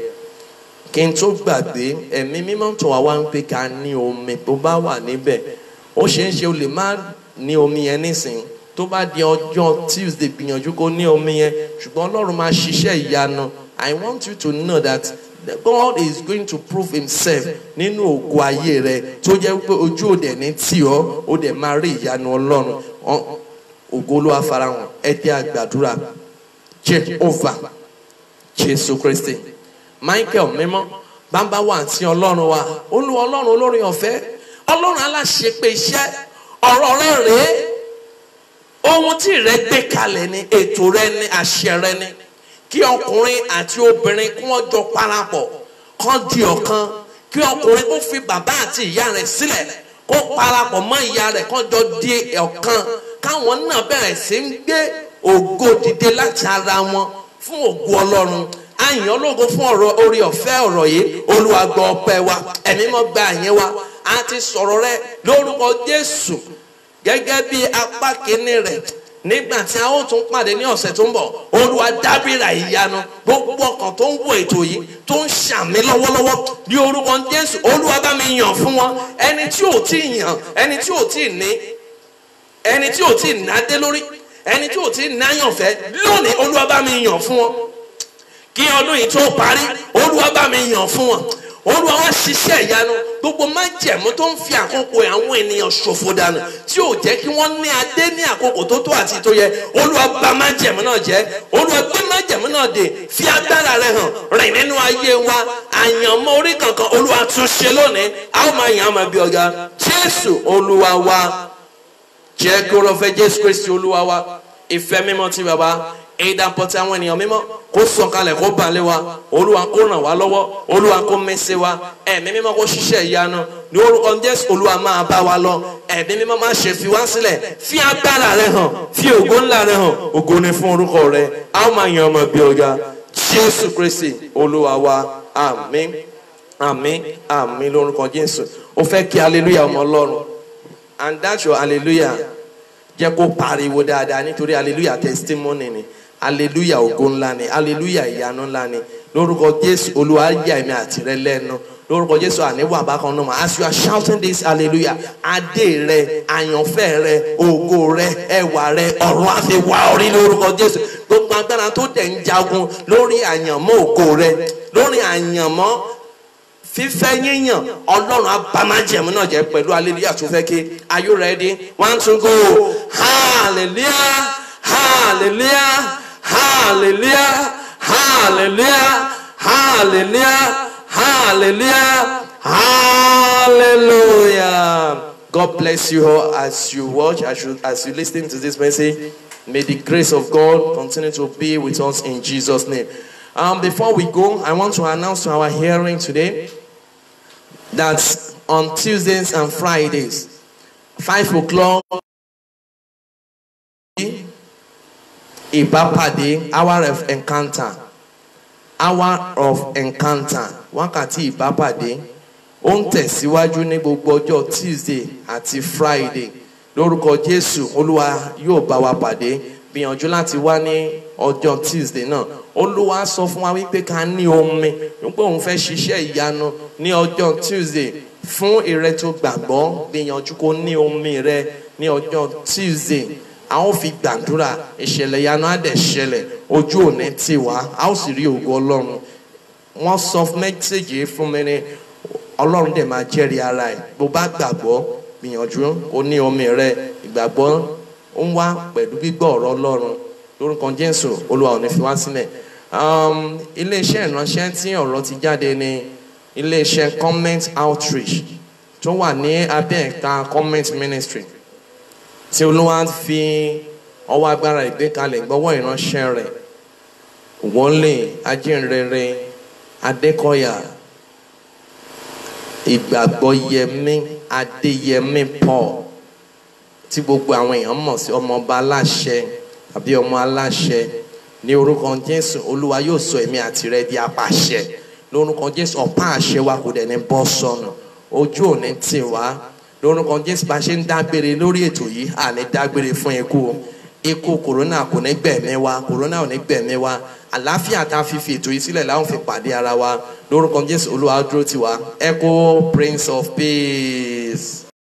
Kí n tó gbàgbé ẹ̀mí mímọ́ tó wá ń pè ká ní omi tó bá wà níbẹ̀ ó ṣeé ṣe o lè má ní omi yẹn nísìnyí tó bá di ọjọ́ Tuesday gbìyànjú kó ní omi yẹn ṣùgbọ́n Ọlọ́run máa ṣiṣẹ́ ìyanu. I want you to know that God is going to prove himself nínú ògo ayé rẹ tó jẹ́ pé ojú òde ní tì ọ́ ó dẹ̀ máa rí ìyanu Ọlọ́run ògo Olúwa farahàn ẹ jẹ́ a gbàdúrà. Jehovah Jésù Kristi Michael mímọ́ bàbá wa àti Ọlọ́run wa Olúwa Ọlọ́run olórin ọ̀fẹ́ Ọlọ́run aláṣepé iṣẹ́ ọ̀rọ̀ rẹ rèé ohun tí rẹ gbé kalẹ̀ ni ètò rẹ ni àṣẹ rẹ ni kí ọkùnrin àti obìnrin kí wọ́n jọ parapọ̀ kán di ọ̀kan kí ọkùnrin kó fi bàbá àti ìyá rẹ̀ sílẹ̀ kó parapọ̀ mọ́ ìyá rẹ̀ kán jọ di ọ̀kan káwọn náà bẹ̀rẹ̀ sí ń gbé ògo dìde láti ara wọn fún ògo Ọlọ́run àyàn ológo fún ọ̀rọ̀ orí ọ̀fẹ́ ọ̀rọ̀ yìí Olúwa gbọ́ ọpẹ́ wa ẹ̀mí mọ́ gba àyẹn wa a ti sọ̀rọ̀ rẹ lórúkọ Jésù gẹ́gẹ́ bí apá kínní rẹ̀ nígbà tí a ó tún pàdé ní ọ̀sẹ̀ tó ń bọ̀ Olúwa dábìrà ìyanu gbogbo ọkàn tó ń wo ètò yìí tó ń ṣàmì lọ́wọ́lọ́wọ́ ní orúkọ Jésù Olúwa bá mi yàn fún wọn ẹni tí ò tí ì yàn ẹni tí ò tí ì ní ẹni tí ò tí ì nádé lórí ẹni tí ò tí ì náyàn fẹ́ lónìí Olúwa bá mi yàn fún wọn kí ọdún yìí tó parí Olúwa bá mi yàn fún wọn Olúwa wá ṣiṣẹ́ ìyanu gbogbo májẹ̀mú tó ń fi àkókò àwọn ènìyàn ṣòfò dànù tí ò jẹ́ kí wọ́n ní adé ní àkókò tó tó àti tó yẹ Olúwa bà májẹ̀mú náà jẹ́ Olúwa gbé májẹ̀mú náà dè fi agbára rẹ̀ hàn rìn nínú ayé wa àyànmọ́ orí kankan Olúwa tún ṣe lónìí a ó máa yàn á máa bí ọ̀gá Jésù Olúwa wa jẹ́ kí ó fẹ́ Jésù Kristi Olúwa wa ìfẹ́ mímọ́ ti bàbá ìdàpọ̀tì àwọn ènìyàn mímọ́ kó sọ̀kalẹ̀ kó balẹ̀ wa Olúwa kó ràn wá lọ́wọ́ Olúwa kó mẹ́sẹ̀ wa ẹ̀mí mímọ́ kó ṣiṣẹ́ ìyanu ní orúkọ Jésù Olúwa máa bá wa lọ ẹ̀mí mímọ́ máa ṣe fi wá sílẹ̀ fi agbára rẹ hàn fi ògo ńlá rẹ hàn ògo ni fún orúkọ rẹ a ó máa yan ọmọ bí ọ̀gá Jésù Kristi Olúwa wa àmín àmín àmín lórúkọ Jésù ó fẹ́ kí hallelujah ọmọ Ọlọ́run and that's your hallelujah jẹ́ kó pariwo dáadáa nítorí hallelujah testimony ni hallelujah ògo ńlá ni hallelujah ìyanu ńlá ni lórúkọ Jésù Olúwa yà èmi àti rẹ lẹ́nu lórúkọ Jésù àníwà bákan náà as you are shouting this hallelujah adé rẹ àyànfẹ́ rẹ ògo rẹ ẹwà rẹ ọ̀run á fi wá orí lórúkọ Jésù gbogbo agbára tó dẹ̀ ń jagun lórí àyànmọ́ ògo rẹ lórí àyànmọ́ fífẹ́ yíyàn Ọlọ́run abámájẹ̀mú náà jẹ́ pẹ̀lú hallelujah tó fẹ́ ké are you ready 1 2 go hallelujah hallelujah hallelujah hallelujah hallelujah hallelujah hallelujah. God bless you all as you watch as you listen to this message. May the grace of God continue to be with us in Jesus' name. Before we go, I want to announce to our hearing today that on Tuesdays and Fridays, 5 o'clock, Ìbápàdé, hour of encounter. Hour of encounter. Wákàtí ìbápàdé. Ó ń tẹ̀síwájú ní gbogbo ọjọ́ Tuesday àti Friday. Lórúkọ Jésù, Olúwa yóò bá wa pàdé. Gbìyànjú láti wá ní ọjọ́ Tuesday náà. Olúwa sọ fún wa wípé ká ní omi. Wípé òun fẹ́ ṣiṣẹ́ ìyanu ní ọjọ́ Tuesday. Fún ìrẹ tó gbàgbọ́, gbìyànjú kó ní omi rẹ ní ọjọ́ Tuesday. A ó fi gbàdúrà ìṣẹ̀lẹ̀ ìyanu á dẹ̀ ṣẹlẹ̀ ojú òní tì wá a ó sì rí ògo Ọlọ́run. Wọ́n sọ mẹ́sẹ̀gì fún mi ní Ọlọ́run dẹ̀ máa jẹ́rìí ara ẹ̀ bó bá gbàgbọ́ gbìyànjú ó ní omi rẹ ìgbàgbọ́ ń wá pẹ̀lú gbígbọ́ ọ̀rọ̀ Ọlọ́run lórúkọ Jésù Olúwa ò ní fi wá sílẹ̀. Iléeṣẹ́ ìránṣẹ́ tí ọ̀rọ̀ ti jáde ní iléeṣẹ́ Comment Outreach tó wà ní abẹ́ ẹ̀ka Comment Ministry tí Olúwa fi ọwọ́ agbára ìgbékalẹ̀ gbọ́wọ́ ìránṣẹ́ rẹ̀ wọlé ajínrere Adékọ̀yà ìgbàgbọ́ Yẹmí Adéyẹmí Paul tí gbogbo àwọn èèyàn mọ̀ sí ọmọọba aláṣẹ àbí ọmọ aláṣẹ ní orúkọ Jésù Olúwa yóò sọ èmi àti rẹ di apàṣẹ lórúkọ Jésù ọ̀pá àṣẹ wa kò dẹ̀ ní bọ́ sọnù ojú ò ní tì wá lórúkọ Jésù bá ṣe ń dágbére lórí ètò yìí àní dágbére fún ikú kòrónà kò ní gbẹ̀mí wa kòrónà ò ní gbẹ̀mí wa àlàáfíà tá a fi ètò yìí sílẹ̀ láwọn fi pàdé ara wa lórúkọ Jésù Olúwa dúró tì wá Echo Prince of Peace.